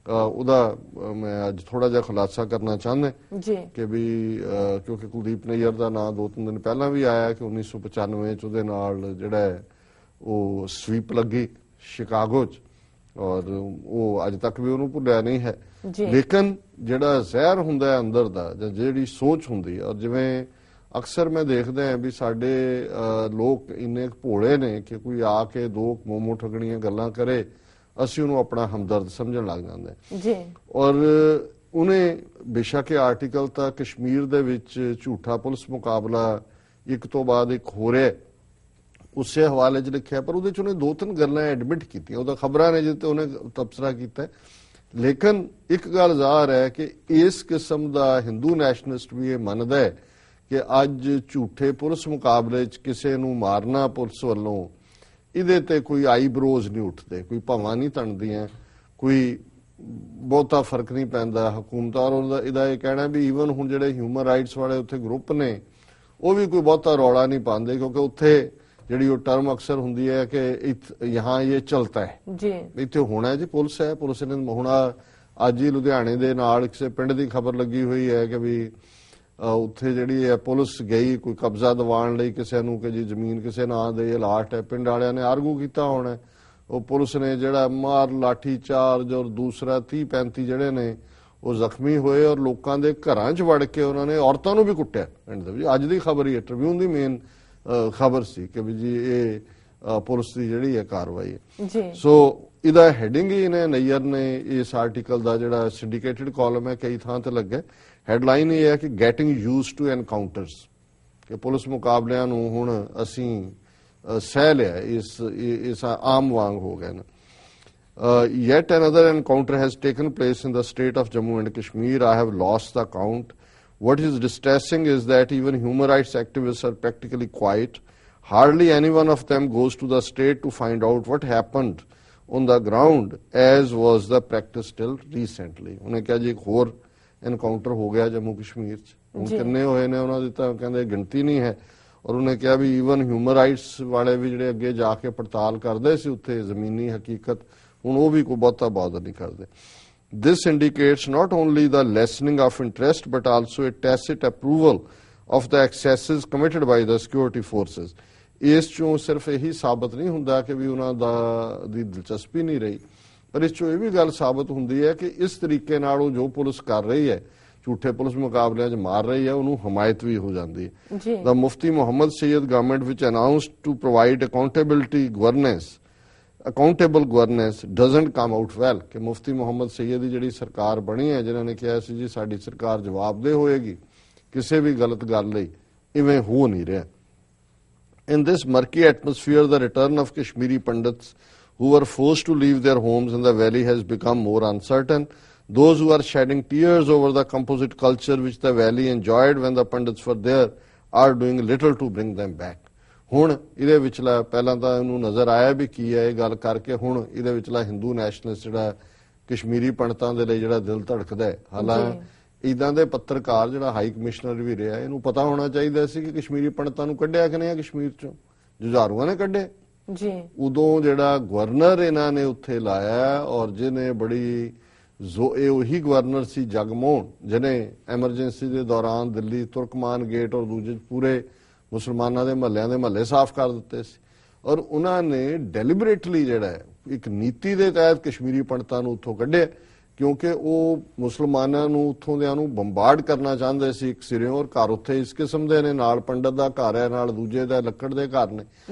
ਉਹਦਾ ਮੈਂ ਅੱਜ ਥੋੜਾ ਜਿਹਾ ਖੁਲਾਸਾ ਕਰਨਾ ਚਾਹੁੰਦਾ ਕਿ ਵੀ ਕਿਉਂਕਿ ਕੁਲਦੀਪ ਨਈਅਰ ਦਾ ਨਾਂ 2-3 ਦਿਨ ਪਹਿਲਾਂ ਵੀ ਆਇਆ ਕਿ 1995 ਚ ਉਹਦੇ ਨਾਲ ਜਿਹੜਾ ਉਹ ਸਵੀਪ ਲੱਗੀ ਸ਼ਿਕਾਗੋ ਚ, ਔਰ ਉਹ ਅੱਜ ਤੱਕ ਵੀ ਉਹਨੂੰ ਭੁੱਲਿਆ ਨਹੀਂ ਹੈ। ਲੇਕਿਨ ਜਿਹੜਾ ਜ਼ਹਿਰ ਹੁੰਦਾ ਹੈ ਅੰਦਰ ਦਾ, ਜਾਂ ਜਿਹੜੀ ਸੋਚ ਹੁੰਦੀ ਹੈ, ਔਰ ਜਿਵੇਂ ਅਕਸਰ ਮੈਂ ਦੇਖਦਾ ਹਾਂ ਵੀ ਸਾਡੇ ਲੋਕ ਇੰਨੇ ਭੋਲੇ ਨੇ ਕਿ ਕੋਈ ਆ ਕੇ ਦੋ ਮੋਮੋ ਠਗਣੀਆਂ ਗੱਲਾਂ ਕਰੇ, ਅਸੀਂ ਉਹਨੂੰ ਆਪਣਾ ਹਮਦਰਦ ਸਮਝਣ ਲੱਗ ਜਾਂਦੇ। ਔਰ ਉਹਨੇ ਬੇਸ਼ੱਕ ਆਰਟੀਕਲ ਤਾਂ ਕਸ਼ਮੀਰ ਦੇ ਵਿੱਚ ਝੂਠਾ ਪੁਲਿਸ ਮੁਕਾਬਲਾ ਇੱਕ ਤੋਂ ਬਾਅਦ ਇੱਕ ਹੋ ਰਿਹਾ ਉਸੇ ਹਵਾਲੇ 'ਚ ਲਿਖਿਆ, ਪਰ ਉਹਦੇ 'ਚ ਉਹਨੇ 2-3 ਗੱਲਾਂ ਐਡਮਿਟ ਕੀਤੀਆਂ। ਉਹਦਾ ਖਬਰਾਂ ਨੇ ਜਿੱਤੇ ਉਹਨੇ ਤਬਸਰਾ ਕੀਤਾ। ਲੇਕਿਨ ਇੱਕ ਗੱਲ ਜ਼ਾਹਰ ਹੈ ਕਿ ਇਸ ਕਿਸਮ ਦਾ ਹਿੰਦੂ ਨੈਸ਼ਨਲਿਸਟ ਵੀ ਇਹ ਮੰਨਦਾ ਹੈ ਕਿ ਅੱਜ ਝੂਠੇ ਪੁਲਿਸ ਮੁਕਾਬਲੇ 'ਚ ਕਿਸੇ ਨੂੰ ਮਾਰਨਾ ਪੁਲਿਸ ਵੱਲੋਂ, ਇਹਦੇ ਤੇ ਕੋਈ ਆਈਬ੍ਰੋਜ਼ ਨਹੀਂ ਉੱਠਦੇ, ਕੋਈ ਭਵਾਂ ਨਹੀਂ ਤਣਦੀਆਂ, ਕੋਈ ਬਹੁਤਾ ਫਰਕ ਨਹੀਂ ਪੈਂਦਾ ਹਕੂਮਤਾਂ। ਔਰ ਇਹਦਾ ਇਹ ਕਹਿਣਾ ਵੀ ਈਵਨ ਹੁਣ ਜਿਹੜੇ ਹਿਊਮਨ ਰਾਈਟਸ ਵਾਲੇ ਉੱਥੇ ਗਰੁੱਪ ਨੇ ਉਹ ਵੀ ਕੋਈ ਬਹੁਤਾ ਰੌਲਾ ਨਹੀਂ ਪਾਉਂਦੇ, ਕਿਉਂਕਿ ਉੱਥੇ ਜਿਹੜੀ ਉਹ ਟਰਮ ਅਕਸਰ ਹੁੰਦੀ ਹੈ ਕਿ ਯਹਾਂ ਇਹ ਚਲਤਾ ਹੈ, ਇੱਥੇ ਹੋਣਾ ਜੀ, ਪੁਲਿਸ ਹੈ, ਪੁਲਿਸ ਨੇ ਹੋਣਾ। ਅੱਜ ਹੀ ਲੁਧਿਆਣੇ ਦੇ ਨਾਲ ਕਿਸੇ ਪਿੰਡ ਦੀ ਖਬਰ ਲੱਗੀ ਹੋਈ ਹੈ ਕਿ ਵੀ ਉੱਥੇ ਜਿਹੜੀ ਹੈ ਪੁਲਿਸ ਗਈ ਕੋਈ ਕਬਜ਼ਾ ਦਿਵਾਉਣ ਲਈ ਕਿਸੇ ਨੂੰ ਕਿ ਜੀ ਜ਼ਮੀਨ ਕਿਸੇ ਨਾਂ ਦੇ ਅਲਾਟ ਹੈ, ਪਿੰਡ ਵਾਲਿਆਂ ਨੇ ਆਰਗੂ ਕੀਤਾ ਹੋਣਾ, ਉਹ ਪੁਲਿਸ ਨੇ ਜਿਹੜਾ ਮਾਰ ਲਾਠੀ ਚਾਰਜ, ਔਰ ਦੂਸਰਾ 30-35 ਜਿਹੜੇ ਨੇ ਉਹ ਜ਼ਖਮੀ ਹੋਏ, ਔਰ ਲੋਕਾਂ ਦੇ ਘਰਾਂ 'ਚ ਵੜ ਕੇ ਉਹਨਾਂ ਨੇ ਔਰਤਾਂ ਨੂੰ ਵੀ ਕੁੱਟਿਆ ਪਿੰਡ ਦੇ ਵਿੱਚ। ਅੱਜ ਦੀ ਖਬਰ ਹੀ ਹੈ, ਟ੍ਰਿਬਿਊਨ ਦੀ ਮੇਨ ਖਬਰ ਸੀ ਕਿ ਵੀ ਜੀ ਇਹ ਪੁਲਿਸ ਦੀ ਜਿਹੜੀ ਹੈ ਕਾਰਵਾਈ ਹੈ। ਸੋ ਇਹਦਾ ਹੈਡਿੰਗ ਹੀ ਨੇ ਨਈਅਰ ਨੇ ਇਸ ਆਰਟੀਕਲ ਦਾ ਜਿਹੜਾ ਸਿੰਡੀਕੇਟਡ ਕਾਲਮ ਹੈ ਕਈ ਥਾਂ ਤੇ ਲੱਗਾ, ਹੈਡਲਾਈਨ ਇਹ ਹੈ ਕਿ ਗੈਟਿੰਗ ਯੂਜ਼ਡ ਟੂ ਐਨਕਾਊਂਟਰਸ, ਕਿ ਪੁਲਿਸ ਮੁਕਾਬਲਿਆਂ ਨੂੰ ਹੁਣ ਅਸੀਂ ਸਹਿ ਲਿਆ, ਇਸ ਆਮ ਵਾਂਗ ਹੋ ਗਏ ਨੇ। Yet another encounter has taken place in the state of Jammu and Kashmir. I have lost the count. What is distressing is that even human rights activists are practically quiet. Hardly any one of them goes to the state to find out what happened on the ground, as was the practice till recently. ਉਹਨੇ ਕਿਹਾ ਜੀ ਇੱਕ ਹੋਰ encounter ਹੋ ਗਿਆ ਜੰਮੂ ਕਸ਼ਮੀਰ 'ਚ, ਹੁਣ ਕਿੰਨੇ ਹੋਏ ਨੇ ਉਹਨਾਂ ਦੀ ਤਾਂ ਕਹਿੰਦੇ ਗਿਣਤੀ ਨਹੀਂ ਹੈ। ਔਰ ਉਹਨੇ ਕਿਹਾ ਵੀ ਈਵਨ ਹਿਊਮਨ ਰਾਈਟਸ ਵਾਲੇ ਵੀ ਜਿਹੜੇ ਅੱਗੇ ਜਾ ਕੇ ਪੜਤਾਲ ਕਰਦੇ ਸੀ ਉੱਥੇ ਜ਼ਮੀਨੀ ਹਕੀਕਤ, ਹੁਣ ਉਹ ਵੀ ਕੋਈ ਬਹੁਤਾ ਬਾਦਰ ਨਹੀਂ ਕਰਦੇ। This indicates not only the lessening of interest but also a tacit approval of the excesses committed by the security forces. ਇਸ ਚੋਂ ਸਿਰਫ ਇਹੀ ਸਾਬਤ ਨਹੀਂ ਹੁੰਦਾ ਕਿ ਵੀ ਉਹਨਾਂ ਦੀ ਦਿਲਚਸਪੀ ਨਹੀਂ ਰਹੀ, ਪਰ ਇਸ ਚੋਂ ਇਹ ਵੀ ਗੱਲ ਸਾਬਤ ਹੁੰਦੀ ਹੈ ਕਿ ਇਸ ਤਰੀਕੇ ਨਾਲ ਉਹ ਜੋ ਪੁਲਿਸ ਕਰ ਰਹੀ ਹੈ, ਝੂਠੇ ਪੁਲਿਸ ਮੁਕਾਬਲਿਆਂ 'ਚ ਮਾਰ ਰਹੀ ਹੈ, ਉਹਨੂੰ ਹਮਾਇਤ ਵੀ ਹੋ ਜਾਂਦੀ ਹੈ। The Mufti Muhammad Sayyid government which announced to provide accountable governance doesn't come out well, ਕਿ ਮੁਫਤੀ ਮੁਹੰਮਦ ਸਈਦ ਦੀ ਜਿਹੜੀ ਸਰਕਾਰ ਬਣੀ ਹੈ, ਜਿਨ੍ਹਾਂ ਨੇ ਕਿਹਾ ਸੀ ਜੀ ਸਾਡੀ ਸਰਕਾਰ ਜਵਾਬਦੇਹ ਹੋਏਗੀ ਕਿਸੇ ਵੀ ਗਲਤ ਗੱਲ ਲਈ, ਇਵੇਂ ਹੋ ਨਹੀਂ ਰਿਹਾ। In this murky atmosphere, the return of Kashmiri Pandits who were forced to leave their homes in the valley has become more uncertain. Those who are shedding tears over the composite culture which the valley enjoyed when the Pandits were there are doing little to bring them back. ਹੁਣ ਇਹਦੇ ਵਿਚਲਾ ਪਹਿਲਾਂ ਤਾਂ ਇਹਨੂੰ ਨਜ਼ਰ ਆਇਆ ਵੀ ਕੀ ਹੈ ਇਹ ਗੱਲ ਕਰਕੇ, ਹੁਣ ਇਹਦੇ ਵਿਚਲਾ ਹਿੰਦੂ ਨੈਸ਼ਨਲਿਸਟ ਜਿਹੜਾ ਕਸ਼ਮੀਰੀ ਪੰਡਤਾਂ ਦੇ ਲਈ ਜਿਹੜਾ ਦਿਲ ਧੜਕਦਾ ਹੈ। ਹਾਲਾਂਕਿ ਇਦਾਂ ਦੇ ਪੱਤਰਕਾਰ ਜਿਹੜਾ ਹਾਈ ਕਮਿਸ਼ਨਰ ਵੀ ਰਿਹਾ, ਇਹਨੂੰ ਪਤਾ ਹੋਣਾ ਚਾਹੀਦਾ ਸੀ ਕਿ ਕਸ਼ਮੀਰੀ ਪੰਡਤਾਂ ਨੂੰ ਕੱਢਿਆ ਕਿ ਨਹੀਂ ਕਸ਼ਮੀਰ ਚੋਂ, ਜੁਝਾਰੂਆਂ ਨੇ ਕੱਢੇ, ਜੀ ਉਦੋਂ ਜਿਹੜਾ ਗਵਰਨਰ ਇਹਨਾਂ ਨੇ ਉੱਥੇ ਲਾਇਆ ਔਰ ਜਿਹਨੇ ਬੜੀ ਇਹ ਉਹੀ ਗਵਰਨਰ ਸੀ ਜਗਮੋਹਨ, ਜਿਹਨੇ ਐਮਰਜੈਂਸੀ ਦੇ ਦੌਰਾਨ ਦਿੱਲੀ ਤੁਰਕਮਾਨ ਗੇਟ ਔਰ ਦੂਜੇ ਪੂਰੇ ਮੁਸਲਮਾਨਾਂ ਦੇ ਮਹੱਲਿਆਂ ਦੇ ਮਹੱਲੇ ਸਾਫ਼ ਕਰ ਦਿੱਤੇ ਸੀ। ਔਰ ਉਹਨਾਂ ਨੇ ਡੈਲੀਬਰੇਟਲੀ ਜਿਹੜਾ ਹੈ ਇੱਕ ਨੀਤੀ ਦੇ ਤਹਿਤ ਕਸ਼ਮੀਰੀ ਪੰਡਤਾਂ ਨੂੰ ਉੱਥੋਂ ਕੱਢਿਆ, ਕਿਉਂਕਿ ਉਹ ਮੁਸਲਮਾਨਾਂ ਨੂੰ ਉੱਥੋਂ ਦਿਆਂ ਨੂੰ ਬੰਬਾਰਡ ਕਰਨਾ ਚਾਹੁੰਦੇ ਸੀ ਇੱਕ ਸਿਰਿਓਂ। ਔਰ ਘਰ ਉੱਥੇ ਇਸ ਕਿਸਮ ਦੇ ਨੇ, ਨਾਲ ਪੰਡਤ ਦਾ ਘਰ ਹੈ, ਨਾਲ ਦੂਜੇ ਦਾ ਲੱਕੜ ਦੇ ਘਰ ਨੇ।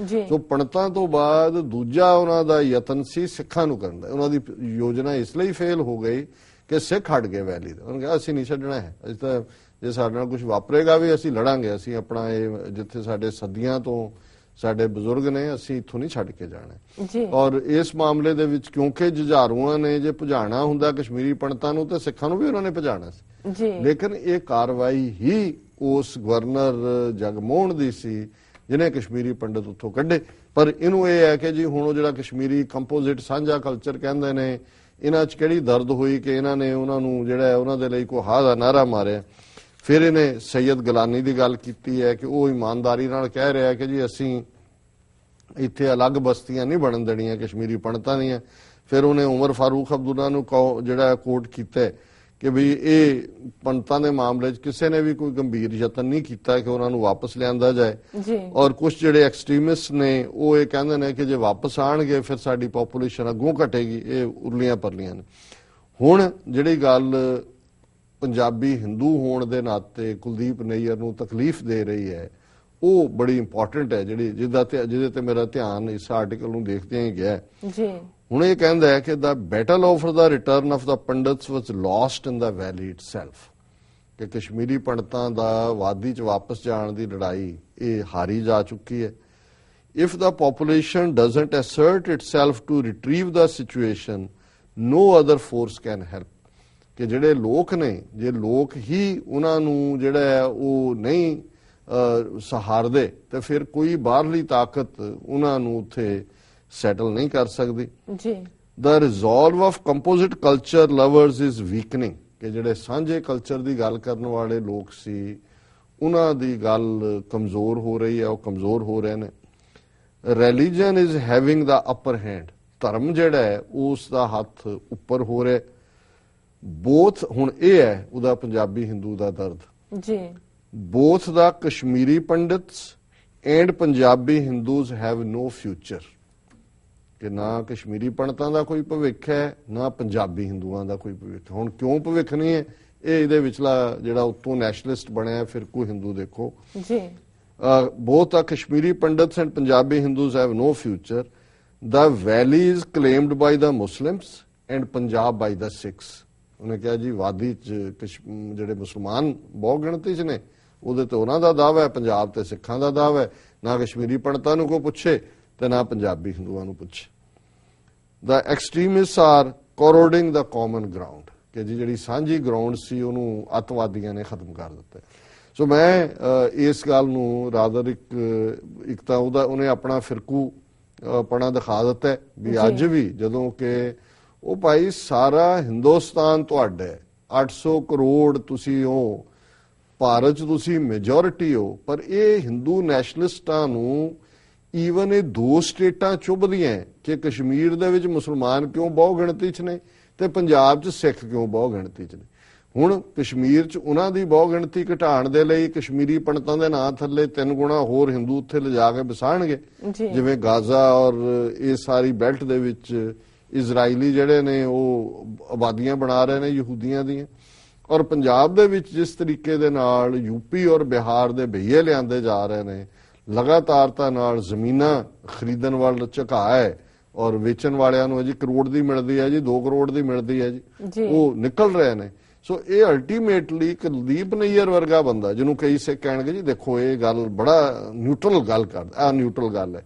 ਸੋ ਪੰਡਤਾਂ ਤੋਂ ਬਾਅਦ ਦੂਜਾ ਉਹਨਾਂ ਦਾ ਯਤਨ ਸੀ ਸਿੱਖਾਂ ਨੂੰ ਕਰਨ ਦਾ। ਉਹਨਾਂ ਦੀ ਯੋਜਨਾ ਇਸ ਲਈ ਫੇਲ ਹੋ ਗਈ ਕਿ ਸਿੱਖ ਹਟ ਗਏ ਵੈਲੀ ਦੇ। ਉਹਨਾਂ ਕਿਹਾ ਅਸੀਂ ਨਹੀਂ ਛੱਡਣਾ ਹੈ, ਅਸੀਂ ਤਾਂ ਜੇ ਸਾਡੇ ਨਾਲ ਕੁਝ ਵਾਪਰੇਗਾ ਵੀ ਅਸੀਂ ਲੜਾਂਗੇ, ਅਸੀਂ ਆਪਣਾ ਇਹ ਜਿੱਥੇ ਸਾਡੇ ਸਦੀਆਂ ਤੋਂ ਸਾਡੇ ਬਜ਼ੁਰਗ ਨੇ ਅਸੀਂ ਇੱਥੋਂ ਨਹੀਂ ਛੱਡ ਕੇ ਜਾਣਾ। ਔਰ ਇਸ ਮਾਮਲੇ ਦੇ ਵਿੱਚ ਕਿਉਂਕਿ ਜੁਝਾਰੂਆਂ ਨੇ ਜੇ ਭਜਾਣਾ ਹੁੰਦਾ ਕਸ਼ਮੀਰੀ ਪੰਡਤਾਂ ਨੂੰ ਤੇ ਸਿੱਖਾਂ ਨੂੰ ਵੀ ਉਹਨਾਂ ਨੇ ਭਜਾਣਾ ਸੀ। ਲੇਕਿਨ ਇਹ ਕਾਰਵਾਈ ਹੀ ਉਸ ਗਵਰਨਰ ਜਗਮੋਹਨ ਦੀ ਸੀ ਜਿਹਨੇ ਕਸ਼ਮੀਰੀ ਪੰਡਤ ਉੱਥੋਂ ਕੱਢੇ। ਪਰ ਇਹਨੂੰ ਇਹ ਹੈ ਕਿ ਜੀ ਹੁਣ ਉਹ ਜਿਹੜਾ ਕਸ਼ਮੀਰੀ ਕੰਪੋਜ਼ਿਟ ਸਾਂਝਾ ਕਲਚਰ ਕਹਿੰਦੇ ਨੇ, ਇਹਨਾਂ 'ਚ ਕਿਹੜੀ ਦਰਦ ਹੋਈ ਕਿ ਇਹਨਾਂ ਨੇ ਉਹਨਾਂ ਨੂੰ ਜਿਹੜਾ ਉਹਨਾਂ ਦੇ ਲਈ ਕੋਈ ਹਾਂ ਦਾ ਨਾਰਾ ਮਾਰਿਆ। ਫਿਰ ਇਹਨੇ ਸੈਯਦ ਗਿਲਾਨੀ ਦੀ ਗੱਲ ਕੀਤੀ ਹੈ ਕਿ ਉਹ ਇਮਾਨਦਾਰੀ ਨਾਲ ਕਹਿ ਰਿਹਾ ਕਿ ਜੀ ਅਸੀਂ ਇੱਥੇ ਅਲੱਗ ਬਸਤੀਆਂ ਨਹੀਂ ਬਣਨ ਦੇਣੀਆਂ ਕਸ਼ਮੀਰੀ ਪੰਡਤਾਂ ਦੀਆਂ। ਫਿਰ ਉਹਨੇ ਉਮਰ ਫਾਰੂਕ ਅਬਦੁੱਲਾ ਨੂੰ ਜਿਹੜਾ ਕੋਟ ਕੀਤਾ ਕਿ ਵੀ ਇਹ ਪੰਡਤਾਂ ਦੇ ਮਾਮਲੇ 'ਚ ਕਿਸੇ ਨੇ ਵੀ ਕੋਈ ਗੰਭੀਰ ਯਤਨ ਨਹੀਂ ਕੀਤਾ ਕਿ ਉਹਨਾਂ ਨੂੰ ਵਾਪਸ ਲਿਆਂਦਾ ਜਾਏ। ਔਰ ਕੁਝ ਜਿਹੜੇ ਐਕਸਟ੍ਰੀਮਿਸਟ ਨੇ ਉਹ ਇਹ ਕਹਿੰਦੇ ਨੇ ਕਿ ਜੇ ਵਾਪਸ ਆਣਗੇ ਫਿਰ ਸਾਡੀ ਪੋਪੂਲੇਸ਼ਨ ਅੱਗੋਂ ਘਟੇਗੀ। ਇਹ ਉਰਲੀਆਂ ਪਰਲੀਆਂ ਨੇ। ਹੁਣ ਜਿਹੜੀ ਗੱਲ ਪੰਜਾਬੀ ਹਿੰਦੂ ਹੋਣ ਦੇ ਨਾਤੇ ਕੁਲਦੀਪ ਨਈਅਰ ਨੂੰ ਤਕਲੀਫ ਦੇ ਰਹੀ ਹੈ ਉਹ ਬੜੀ ਇੰਪੋਰਟੈਂਟ ਹੈ, ਜਿਹਦੇ ਤੇ ਮੇਰਾ ਧਿਆਨ ਇਸ ਆਰਟੀਕਲ ਨੂੰ ਦੇਖਦਿਆਂ ਹੀ ਗਿਆ। ਹੁਣ ਇਹ ਕਹਿੰਦਾ ਹੈ ਕਿ the battle of the return of the Pandits was lost in the valley itself, ਕਿ ਕਸ਼ਮੀਰੀ ਪੰਡਤਾਂ ਦਾ ਵਾਦੀ 'ਚ ਵਾਪਸ ਜਾਣ ਦੀ ਲੜਾਈ ਇਹ ਹਾਰੀ ਜਾ ਚੁੱਕੀ ਹੈ। If the population doesn't assert itself to retrieve the situation no other force can help, ਕਿ ਜਿਹੜੇ ਲੋਕ ਨੇ ਜੇ ਲੋਕ ਹੀ ਉਹਨਾਂ ਨੂੰ ਜਿਹੜਾ ਹੈ ਉਹ ਨਹੀਂ ਸਹਾਰਦੇ ਤੇ ਫਿਰ ਕੋਈ ਬਾਹਰਲੀ ਤਾਕਤ ਉਹਨਾਂ ਨੂੰ ਉੱਥੇ ਸੈਟਲ ਨਹੀਂ ਕਰ ਸਕਦੀ। The resolve of composite culture lovers is weakening, ਕਿ ਜਿਹੜੇ ਸਾਂਝੇ ਕਲਚਰ ਦੀ ਗੱਲ ਕਰਨ ਵਾਲੇ ਲੋਕ ਸੀ ਉਹਨਾਂ ਦੀ ਗੱਲ ਕਮਜ਼ੋਰ ਹੋ ਰਹੀ ਹੈ, ਉਹ ਕਮਜ਼ੋਰ ਹੋ ਰਹੇ ਨੇ। Religion is having the upper hand, ਧਰਮ ਜਿਹੜਾ ਹੈ ਉਸ ਦਾ ਹੱਥ ਉੱਪਰ ਹੋ ਰਿਹਾ। ਬੋਥ ਹੁਣ ਇਹ ਹੈ ਉਹਦਾ ਪੰਜਾਬੀ ਹਿੰਦੂ ਦਾ ਦਰਦ। both the Kashmiri Pandits and Punjabi Hindus have no future, ਕਿ ਨਾ ਕਸ਼ਮੀਰੀ ਪੰਡਤਾਂ ਦਾ ਕੋਈ ਭਵਿੱਖ ਹੈ ਨਾ ਪੰਜਾਬੀ ਹਿੰਦੂਆਂ ਦਾ ਕੋਈ ਭਵਿੱਖ। ਹੁਣ ਕਿਉਂ ਭਵਿੱਖ ਨਹੀਂ ਹੈ ਇਹ ਇਹਦੇ ਵਿਚਲਾ ਜਿਹੜਾ ਉੱਤੋਂ ਨੈਸ਼ਨਲਿਸਟ ਬਣਿਆ ਫਿਰ ਕੋਈ ਹਿੰਦੂ ਦੇਖੋ। both the Kashmiri Pandits and Punjabi Hindus have no future. The valley is claimed by the Muslims and Punjab by the Sikhs. ਉਹਨੇ ਕਿਹਾ ਜੀ ਵਾਦੀ 'ਚ ਜਿਹੜੇ ਮੁਸਲਮਾਨ ਬਹੁਤ ਗਿਣਤੀ 'ਚ ਨੇ ਉਹਦੇ ਤੇ ਉਹਨਾਂ ਦਾ ਦਾਅਵਾ ਹੈ, ਪੰਜਾਬ ਤੇ ਸਿੱਖਾਂ ਦਾ ਦਾਅਵਾ ਹੈ। ਨਾ ਕਸ਼ਮੀਰੀ ਪੰਡਤਾਂ ਨੂੰ ਕੋਈ ਪੁੱਛੇ ਤੇ ਨਾ ਪੰਜਾਬੀ ਹਿੰਦੂਆਂ ਨੂੰ ਪੁੱਛੇ। ਦਾ ਐਕਸਟ੍ਰੀਮਿਸਟ ਆਰ ਕੋਰੋਡਿੰਗ ਦਾ ਕਾਮਨ ਗਰਾਊਂਡ, ਕਿ ਜੀ ਜਿਹੜੀ ਸਾਂਝੀ ਗਰਾਊਂਡ ਸੀ ਉਹਨੂੰ ਅੱਤਵਾਦੀਆਂ ਨੇ ਖਤਮ ਕਰ ਦਿੱਤਾ। ਸੋ ਮੈਂ ਇਸ ਗੱਲ ਨੂੰ ਰਾਦਰ ਇੱਕ ਤਾਂ ਉਹਨੇ ਆਪਣਾ ਫਿਰਕੂ ਪਣਾ ਦਿਖਾ ਦਿੱਤਾ ਵੀ ਅੱਜ ਵੀ ਜਦੋਂ ਕਿ ਉਹ ਭਾਈ ਸਾਰਾ ਹਿੰਦੁਸਤਾਨ ਤੁਹਾਡਾ 800 ਕਰੋੜ ਤੁਸੀਂ ਹੋ, ਭਾਰਤ 'ਚ ਤੁਸੀਂ ਮੈਜੋਰਿਟੀ ਹੋ, ਪਰ ਇਹ ਹਿੰਦੂ ਨੈਸ਼ਨਲਿਸਟਾਂ ਨੂੰ ਈਵਨ ਇਹ ਦੋ ਸਟੇਟਾਂ ਚੁੱਭਦੀਆਂ ਕਿ ਕਸ਼ਮੀਰ ਦੇ ਵਿੱਚ ਮੁਸਲਮਾਨ ਕਿਉਂ ਬਹੁ ਗਿਣਤੀ 'ਚ ਨੇ ਤੇ ਪੰਜਾਬ 'ਚ ਸਿੱਖ ਕਿਉਂ ਬਹੁ ਗਿਣਤੀ 'ਚ ਨੇ। ਹੁਣ ਕਸ਼ਮੀਰ 'ਚ ਉਹਨਾਂ ਦੀ ਬਹੁ ਗਿਣਤੀ ਘਟਾਉਣ ਦੇ ਲਈ ਕਸ਼ਮੀਰੀ ਪੰਡਤਾਂ ਦੇ ਨਾਂ ਥੱਲੇ 3 ਗੁਣਾ ਹੋਰ ਹਿੰਦੂ ਉੱਥੇ ਲਿਜਾ ਕੇ ਵਸਾਣਗੇ, ਜਿਵੇਂ ਗਾਜ਼ਾ ਔਰ ਇਹ ਸਾਰੀ ਬੈਲਟ ਦੇ ਵਿੱਚ ਇਜ਼ਰਾਈਲੀ ਜਿਹੜੇ ਨੇ ਉਹ ਆਬਾਦੀਆਂ ਬਣਾ ਰਹੇ ਨੇ ਯਹੂਦੀਆਂ ਦੀਆਂ। ਔਰ ਪੰਜਾਬ ਦੇ ਵਿੱਚ ਜਿਸ ਤਰੀਕੇ ਦੇ ਨਾਲ ਯੂਪੀ ਔਰ ਬਿਹਾਰ ਦੇ ਬਈਏ ਲਿਆਂਦੇ ਜਾ ਰਹੇ ਨੇ, ਲਗਾਤਾਰਤਾ ਨਾਲ ਜ਼ਮੀਨਾਂ ਖਰੀਦਣ ਵੱਲ ਝੁਕਾਅ ਹੈ ਔਰ ਵੇਚਣ ਵਾਲਿਆਂ ਨੂੰ ਜੀ ਕਰੋੜ ਦੀ ਮਿਲਦੀ ਹੈ ਜੀ 2 ਕਰੋੜ ਦੀ ਮਿਲਦੀ ਹੈ ਜੀ, ਉਹ ਨਿਕਲ ਰਹੇ ਨੇ। ਸੋ ਇਹ ਅਲਟੀਮੇਟਲੀ ਕੁਲਦੀਪ ਨਈਅਰ ਵਰਗਾ ਬੰਦਾ ਜਿਹਨੂੰ ਕਈ ਸਿੱਖ ਕਹਿਣਗੇ ਜੀ ਦੇਖੋ ਇਹ ਗੱਲ ਬੜਾ ਨਿਊਟਰਲ ਗੱਲ ਕਰਦਾ, ਆ ਨਿਊਟਰਲ ਗੱਲ ਹੈ,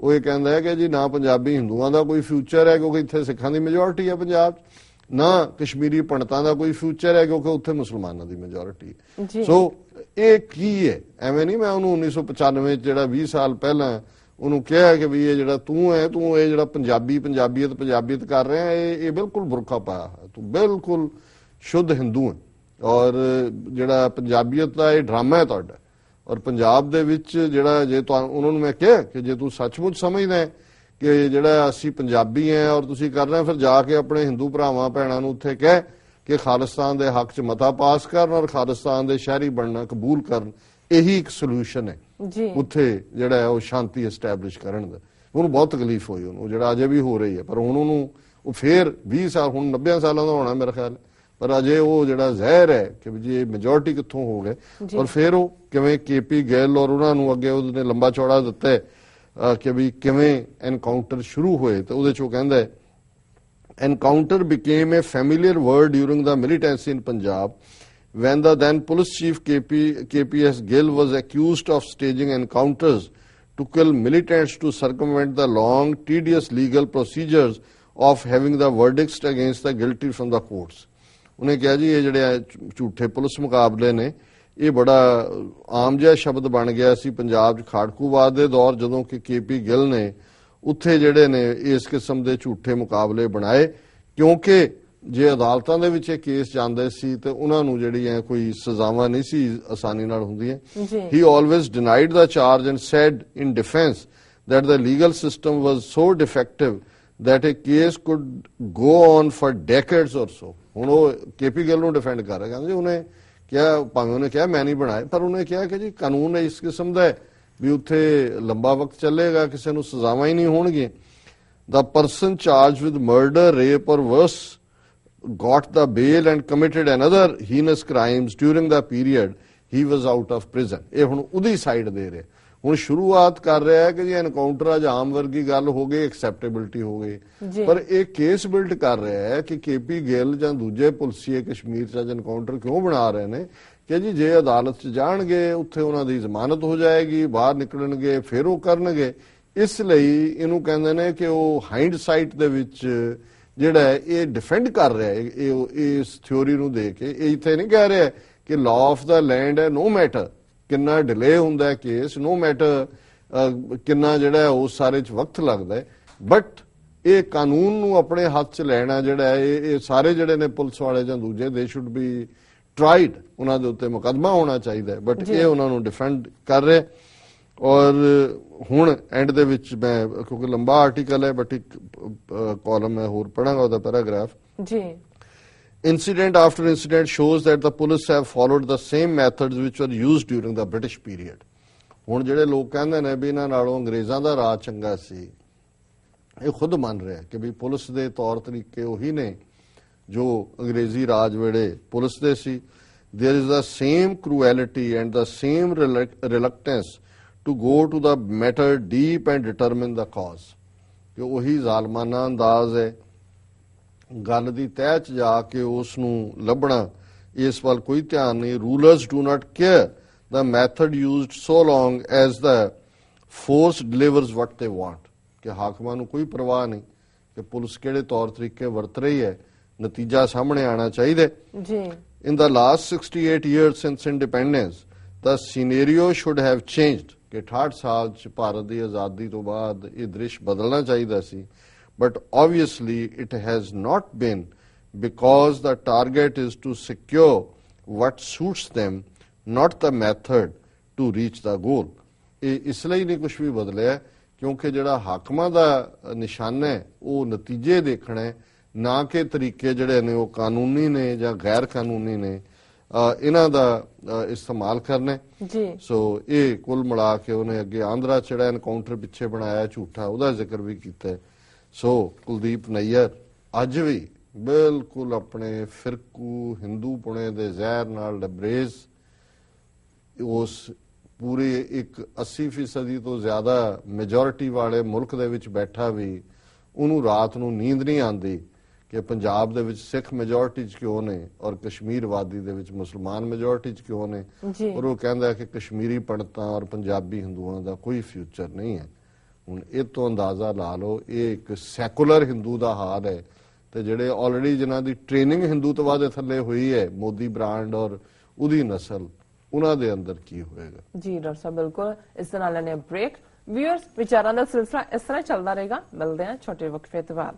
ਉਹ ਇਹ ਕਹਿੰਦਾ ਹੈ ਕਿ ਜੀ ਨਾ ਪੰਜਾਬੀ ਹਿੰਦੂਆਂ ਦਾ ਕੋਈ ਫਿਊਚਰ ਹੈ ਕਿਉਂਕਿ ਇੱਥੇ ਸਿੱਖਾਂ ਦੀ ਮੈਜੋਰਿਟੀ ਹੈ ਪੰਜਾਬ 'ਚ, ਨਾ ਕਸ਼ਮੀਰੀ ਪੰਡਤਾਂ ਦਾ ਕੋਈ ਫਿਊਚਰ ਹੈ ਕਿਉਂਕਿ ਉੱਥੇ ਮੁਸਲਮਾਨਾਂ ਦੀ ਮੈਜੋਰਿਟੀ ਹੈ। ਸੋ ਇਹ ਕੀ ਹੈ? ਐਵੇਂ ਨਹੀਂ ਮੈਂ ਉਹਨੂੰ 1995 ਜਿਹੜਾ 20 ਸਾਲ ਪਹਿਲਾਂ ਉਹਨੂੰ ਕਿਹਾ ਕਿ ਵੀ ਇਹ ਜਿਹੜਾ ਤੂੰ ਇਹ ਜਿਹੜਾ ਪੰਜਾਬੀਅਤ ਕਰ ਰਿਹਾ ਇਹ ਬਿਲਕੁਲ ਬੁਰਕਾ ਪਾਇਆ ਹੈ, ਤੂੰ ਬਿਲਕੁਲ ਸ਼ੁੱਧ ਹਿੰਦੂ ਹੈ ਔਰ ਜਿਹੜਾ ਪੰਜਾਬੀਅਤ ਦਾ ਇਹ ਡਰਾਮਾ ਹੈ ਤੁਹਾਡਾ। ਔਰ ਪੰਜਾਬ ਦੇ ਵਿੱਚ ਜਿਹੜਾ ਜੇ ਉਹਨਾਂ ਨੂੰ ਮੈਂ ਕਿਹਾ ਕਿ ਜੇ ਤੂੰ ਸੱਚਮੁੱਚ ਸਮਝਦਾ ਕਿ ਜਿਹੜਾ ਅਸੀਂ ਪੰਜਾਬੀ ਆ ਔਰ ਤੁਸੀਂ ਕਰ ਰਹੇ ਫਿਰ ਜਾ ਕੇ ਆਪਣੇ ਹਿੰਦੂ ਭਰਾਵਾਂ ਭੈਣਾਂ ਨੂੰ ਉੱਥੇ ਕਹਿ ਕਿ ਖਾਲਿਸਤਾਨ ਦੇ ਹੱਕ 'ਚ ਮਤਾ ਪਾਸ ਕਰਨ ਔਰ ਖਾਲਿਸਤਾਨ ਦੇ ਸ਼ਹਿਰੀ ਬਣਨਾ ਕਬੂਲ ਕਰਨ। ਇਹੀ ਇੱਕ ਸੋਲੂਸ਼ਨ ਹੈ ਉੱਥੇ ਜਿਹੜਾ ਹੈ ਉਹ ਸ਼ਾਂਤੀ ਐਸਟੈਬਲਿਸ਼ ਕਰਨ ਦਾ। ਉਹਨੂੰ ਬਹੁਤ ਤਕਲੀਫ ਹੋਈ ਉਹਨੂੰ, ਜਿਹੜਾ ਅਜੇ ਵੀ ਹੋ ਰਹੀ ਹੈ, ਪਰ ਹੁਣ ਉਹਨੂੰ ਉਹ ਫੇਰ 20 ਸਾਲ ਹੁਣ 90 ਸਾਲਾਂ ਦਾ ਹੋਣਾ ਮੇਰਾ ਖਿਆਲ, ਪਰ ਅਜੇ ਉਹ ਜਿਹੜਾ ਜ਼ਹਿਰ ਹੈ ਕਿ ਜੀ ਇਹ ਮੈਜੋਰਟੀ ਕਿੱਥੋਂ ਹੋ ਗਏ। ਔਰ ਫਿਰ ਉਹ ਕਿਵੇਂ KP ਗਿੱਲ ਔਰ ਉਹਨਾਂ ਨੂੰ ਅੱਗੇ ਉਹਨੇ ਲੰਬਾ ਚੌੜਾ ਦਿੱਤਾ ਕਿ ਵੀ ਕਿਵੇਂ ਐਨਕਾਊਂਟਰ ਸ਼ੁਰੂ ਹੋਏ। ਤੇ ਉਹਦੇ 'ਚ ਉਹ ਕਹਿੰਦਾ ਹੈ encounter became a familiar word during the militancy in Punjab when the then police chief KPS Gill was accused of staging encounters to kill militants to circumvent the long, tedious legal procedures of having the verdicts against the guilty from the courts. ਉਹਨੇ ਕਿਹਾ ਜੀ ਇਹ ਜਿਹੜੇ ਝੂਠੇ police ਮੁਕਾਬਲੇ ਨੇ ਇਹ ਬੜਾ ਆਮ ਜਿਹਾ ਸ਼ਬਦ ਬਣ ਗਿਆ ਸੀ ਪੰਜਾਬ 'ਚ ਖਾੜਕੂਵਾਦ ਦੇ ਦੌਰ, ਜਦੋਂ ਕਿ KP ਗਿੱਲ ਨੇ ਉੱਥੇ ਜਿਹੜੇ ਨੇ ਇਸ ਕਿਸਮ ਦੇ ਝੂਠੇ ਮੁਕਾਬਲੇ ਬਣਾਏ, ਕਿਉਂਕਿ ਜੇ ਅਦਾਲਤਾਂ ਦੇ ਵਿੱਚ ਇਹ ਕੇਸ ਜਾਂਦੇ ਸੀ ਤੇ ਉਹਨਾਂ ਨੂੰ ਜਿਹੜੀਆਂ ਕੋਈ ਸਜ਼ਾਵਾਂ ਨਹੀਂ ਸੀ ਆਸਾਨੀ ਨਾਲ ਹੁੰਦੀਆਂ। He always denied the charge and said in defence that the legal system was so defective that a case could go on for decades or so. ਹੁਣ ਉਹ KP ਗਿੱਲ ਨੂੰ ਡਿਫੈਂਡ ਕਰ ਰਿਹਾ, ਕਹਿੰਦੇ ਉਹਨੇ ਕਿਹਾ, ਭਾਵੇਂ ਉਹਨੇ ਕਿਹਾ ਮੈਂ ਨਹੀਂ ਬਣਾਏ, ਪਰ ਉਹਨੇ ਕਿਹਾ ਕਿ ਜੀ ਕਾਨੂੰਨ ਇਸ ਕਿਸਮ ਦਾ ਹੈ ਵੀ ਉੱਥੇ ਲੰਬਾ ਵਕਤ ਚੱਲੇਗਾ, ਕਿਸੇ ਨੂੰ ਸਜ਼ਾਵਾਂ ਹੀ ਨਹੀਂ ਹੋਣਗੀਆਂ। The person charged with murder, rape or worse got the bail and committed another heinous crimes during the period he was out of prison. ਇਹ ਹੁਣ ਉਹਦੀ ਸਾਈਡ ਦੇ ਰਿਹਾ, ਹੁਣ ਸ਼ੁਰੂਆਤ ਕਰ ਰਿਹਾ ਹੈ ਕਿ ਜੀ ਐਨਕਾਊਂਟਰ ਅੱਜ ਆਮ ਵਰਗੀ ਗੱਲ ਹੋ ਗਈ, ਐਕਸੈਪਟੇਬਿਲਿਟੀ ਹੋ ਗਈ, ਪਰ ਇਹ ਕੇਸ ਬਿਲਡ ਕਰ ਰਿਹਾ ਹੈ ਕਿ KP ਗਿੱਲ ਜਾਂ ਦੂਜੇ ਪੁਲਸੀਏ ਕਸ਼ਮੀਰ 'ਚ ਅੱਜ ਐਨਕਾਊਂਟਰ ਕਿਉਂ ਬਣਾ ਰਹੇ ਨੇ ਕਿ ਜੀ ਜੇ ਅਦਾਲਤ 'ਚ ਜਾਣਗੇ ਉੱਥੇ ਉਹਨਾਂ ਦੀ ਜ਼ਮਾਨਤ ਹੋ ਜਾਏਗੀ, ਬਾਹਰ ਨਿਕਲਣਗੇ, ਫਿਰ ਉਹ ਕਰਨਗੇ। ਇਸ ਲਈ ਇਹਨੂੰ ਕਹਿੰਦੇ ਨੇ ਕਿ ਉਹ ਹਾਈਂਡ ਸਾਈਟ ਦੇ ਵਿੱਚ ਜਿਹੜਾ ਇਹ ਡਿਫੈਂਡ ਕਰ ਰਿਹਾ ਹੈ ਇਸ ਥਿਉਰੀ ਨੂੰ ਦੇ ਕੇ। ਇਹ ਇੱਥੇ ਨਹੀਂ ਕਹਿ ਰਿਹਾ ਕਿ ਲਾਅ ਆਫ ਦਾ ਲੈਂਡ ਹੈ, ਨੋ ਮੈਟਰ ਕਿੰਨਾ ਡਿਲੇ ਹੁੰਦਾ ਹੈ ਕੇਸ, ਨੋ ਮੈਟਰ ਕਿੰਨਾ ਜਿਹੜਾ ਉਸ ਸਾਰੇ 'ਚ ਵਕਤ ਲੱਗਦਾ ਹੈ, ਬਟ ਇਹ ਕਾਨੂੰਨ ਨੂੰ ਆਪਣੇ ਹੱਥ 'ਚ ਲੈਣਾ ਜਿਹੜਾ ਹੈ ਇਹ ਸਾਰੇ ਜਿਹੜੇ ਨੇ ਪੁਲਿਸ ਵਾਲੇ ਜਾਂ ਦੂਜੇ ਦੇ ਸ਼ੁੱਡ ਬੀ ਟਰਾਈਡ, ਉਹਨਾਂ ਦੇ ਉੱਤੇ ਮੁਕੱਦਮਾ ਹੋਣਾ ਚਾਹੀਦਾ, ਬਟ ਇਹ ਉਹਨਾਂ ਨੂੰ ਡਿਫੈਂਡ ਕਰ ਰਿਹਾ। ਔਰ ਹੁਣ ਐਂਡ ਦੇ ਵਿੱਚ ਮੈਂ, ਕਿਉਂਕਿ ਲੰਬਾ ਆਰਟੀਕਲ ਹੈ ਬਟ ਇੱਕ ਕਾਲਮ ਮੈਂ ਹੋਰ ਪੜਾਂਗਾ ਉਹਦਾ ਪੈਰਾਗ੍ਰਾਫ ਜੀ। Incident after incident shows that the police have followed the same methods which were used during the British period. ਹੁਣ ਜਿਹੜੇ ਲੋਕ ਕਹਿੰਦੇ ਨੇ ਵੀ ਇਹਨਾਂ ਨਾਲੋਂ ਅੰਗਰੇਜ਼ਾਂ ਦਾ ਰਾਜ ਚੰਗਾ ਸੀ, ਇਹ ਖੁਦ ਮੰਨ ਰਿਹਾ ਕਿ ਵੀ ਪੁਲਿਸ ਦੇ ਤੌਰ ਤਰੀਕੇ ਉਹੀ ਨੇ ਜੋ ਅੰਗਰੇਜ਼ੀ ਰਾਜ ਵੇਲੇ ਪੁਲਿਸ ਦੇ ਸੀ। There is the same cruelty and the same reluctance to go to the matter deep and determine the cause. ਕਿ ਉਹੀ ਜ਼ਾਲਮਾਨਾ ਅੰਦਾਜ਼ ਹੈ ਗੱਲ ਦੀ ਤਹਿ 'ਚ ਜਾ ਕੇ ਉਸ ਨੂੰ ਲੱਭਣਾ, ਇਸ ਵੱਲ ਕੋਈ ਧਿਆਨ ਨਹੀਂ। Rulers do not care the method used so long as the force delivers what they want, ਕਿ ਹਾਕਮਾਂ ਨੂੰ ਕੋਈ ਪਰਵਾਹ ਨਹੀਂ ਕਿ ਪੁਲਿਸ ਕਿਹੜੇ ਤੌਰ ਤਰੀਕੇ ਵਰਤ ਰਹੀ ਹੈ, ਨਤੀਜਾ ਸਾਹਮਣੇ ਆਣਾ ਚਾਹੀਦਾ ਜੀ। ਇਨ the last 68 years since independence the scenario should have changed, ਕਿ 68 ਸਾਲ 'ਚ ਭਾਰਤ ਦੀ ਆਜ਼ਾਦੀ ਤੋਂ ਬਾਅਦ ਇਹ ਦ੍ਰਿਸ਼ ਬਦਲਣਾ ਚਾਹੀਦਾ ਸੀ, but obviously it has not been, because the target is to secure what suits them, not the method to reach the goal. ਇਹ ਇਸ ਲਈ ਨਹੀਂ ਕੁਝ ਵੀ ਬਦਲਿਆ ਕਿਉਂਕਿ ਜਿਹੜਾ ਹਾਕਮਾਂ ਦਾ ਨਿਸ਼ਾਨਾ ਹੈ ਉਹ ਨਤੀਜੇ ਦੇਖਣਾ ਹੈ, ਨਾ ਕਿ ਤਰੀਕੇ ਜਿਹੜੇ ਨੇ ਉਹ ਕਾਨੂੰਨੀ ਨੇ ਜਾਂ ਗੈਰ ਕਾਨੂੰਨੀ ਨੇ, ਇਹਨਾਂ ਦਾ ਇਸਤੇਮਾਲ ਕਰਨਾ ਜੀ। ਸੋ ਇਹ ਕੁੱਲ ਮਿਲਾ ਕੇ ਉਹਨੇ ਅੱਗੇ ਆਂਧਰਾ ਜਿਹੜਾ ਐਨਕਾਊਂਟਰ ਪਿੱਛੇ ਬਣਾਇਆ ਝੂਠਾ, ਉਹਦਾ ਜ਼ਿਕਰ ਵੀ ਕੀਤਾ। ਸੋ ਕੁਲਦੀਪ ਨਈਅਰ ਅੱਜ ਵੀ ਬਿਲਕੁਲ ਆਪਣੇ ਫਿਰਕੂ ਹਿੰਦੂ ਪੁਣੇ ਦੇ ਜ਼ਹਿਰ ਨਾਲ ਲਬਰੇਜ਼, ਉਸ ਪੂਰੀ ਇੱਕ 80% ਤੋਂ ਜ਼ਿਆਦਾ ਮੈਜੋਰਿਟੀ ਵਾਲੇ ਮੁਲਕ ਦੇ ਵਿੱਚ ਬੈਠਾ ਵੀ ਉਹਨੂੰ ਰਾਤ ਨੂੰ ਨੀਂਦ ਨਹੀਂ ਆਉਂਦੀ ਕਿ ਪੰਜਾਬ ਦੇ ਵਿੱਚ ਸਿੱਖ ਮੈਜੋਰਿਟੀ 'ਚ ਕਿਉਂ ਨੇ ਔਰ ਕਸ਼ਮੀਰ ਵਾਦੀ ਦੇ ਵਿੱਚ ਮੁਸਲਮਾਨ ਮੈਜੋਰਿਟੀ 'ਚ ਕਿਉਂ ਨੇ, ਔਰ ਉਹ ਕਹਿੰਦਾ ਕਿ ਕਸ਼ਮੀਰੀ ਪੰਡਤਾਂ ਔਰ ਪੰਜਾਬੀ ਹਿੰਦੂਆਂ ਦਾ ਕੋਈ ਫਿਊਚਰ ਨਹੀਂ ਹੈ। ਹੁਣ ਇਹ ਤੋਂ ਅੰਦਾਜ਼ਾ ਲਾ ਲਓ ਇਹ ਇੱਕ ਸੈਕੂਲਰ ਹਿੰਦੂ ਦਾ ਹਾਲ ਹੈ, ਤੇ ਜਿਹੜੇ ਆਲਰੇਡੀ ਜਿਨ੍ਹਾਂ ਦੀ ਟ੍ਰੇਨਿੰਗ ਹਿੰਦੂਤਵਾ ਦੇ ਥੱਲੇ ਹੋਈ ਹੈ, ਮੋਦੀ ਬ੍ਰਾਂਡ ਔਰ ਉਹਦੀ ਨਸਲ, ਉਹਨਾਂ ਦੇ ਅੰਦਰ ਕੀ ਹੋਏਗਾ ਜੀ। ਡਾਕਟਰ ਸਾਹਿਬ ਬਿਲਕੁਲ ਇਸ ਦੇ ਨਾਲ ਲੈਣੇ ਬ੍ਰੇਕ। ਵਿਊਅਰਸ ਵਿਚਾਰਾਂ ਦਾ ਸਿਲਸਿਲਾ ਇਸ ਤਰ੍ਹਾਂ ਚੱਲਦਾ ਰਹੇਗਾ, ਮਿਲਦੇ ਹਾਂ ਛੋਟੇ ਵਕਫੇ ਤੋਂ ਬਾਅਦ।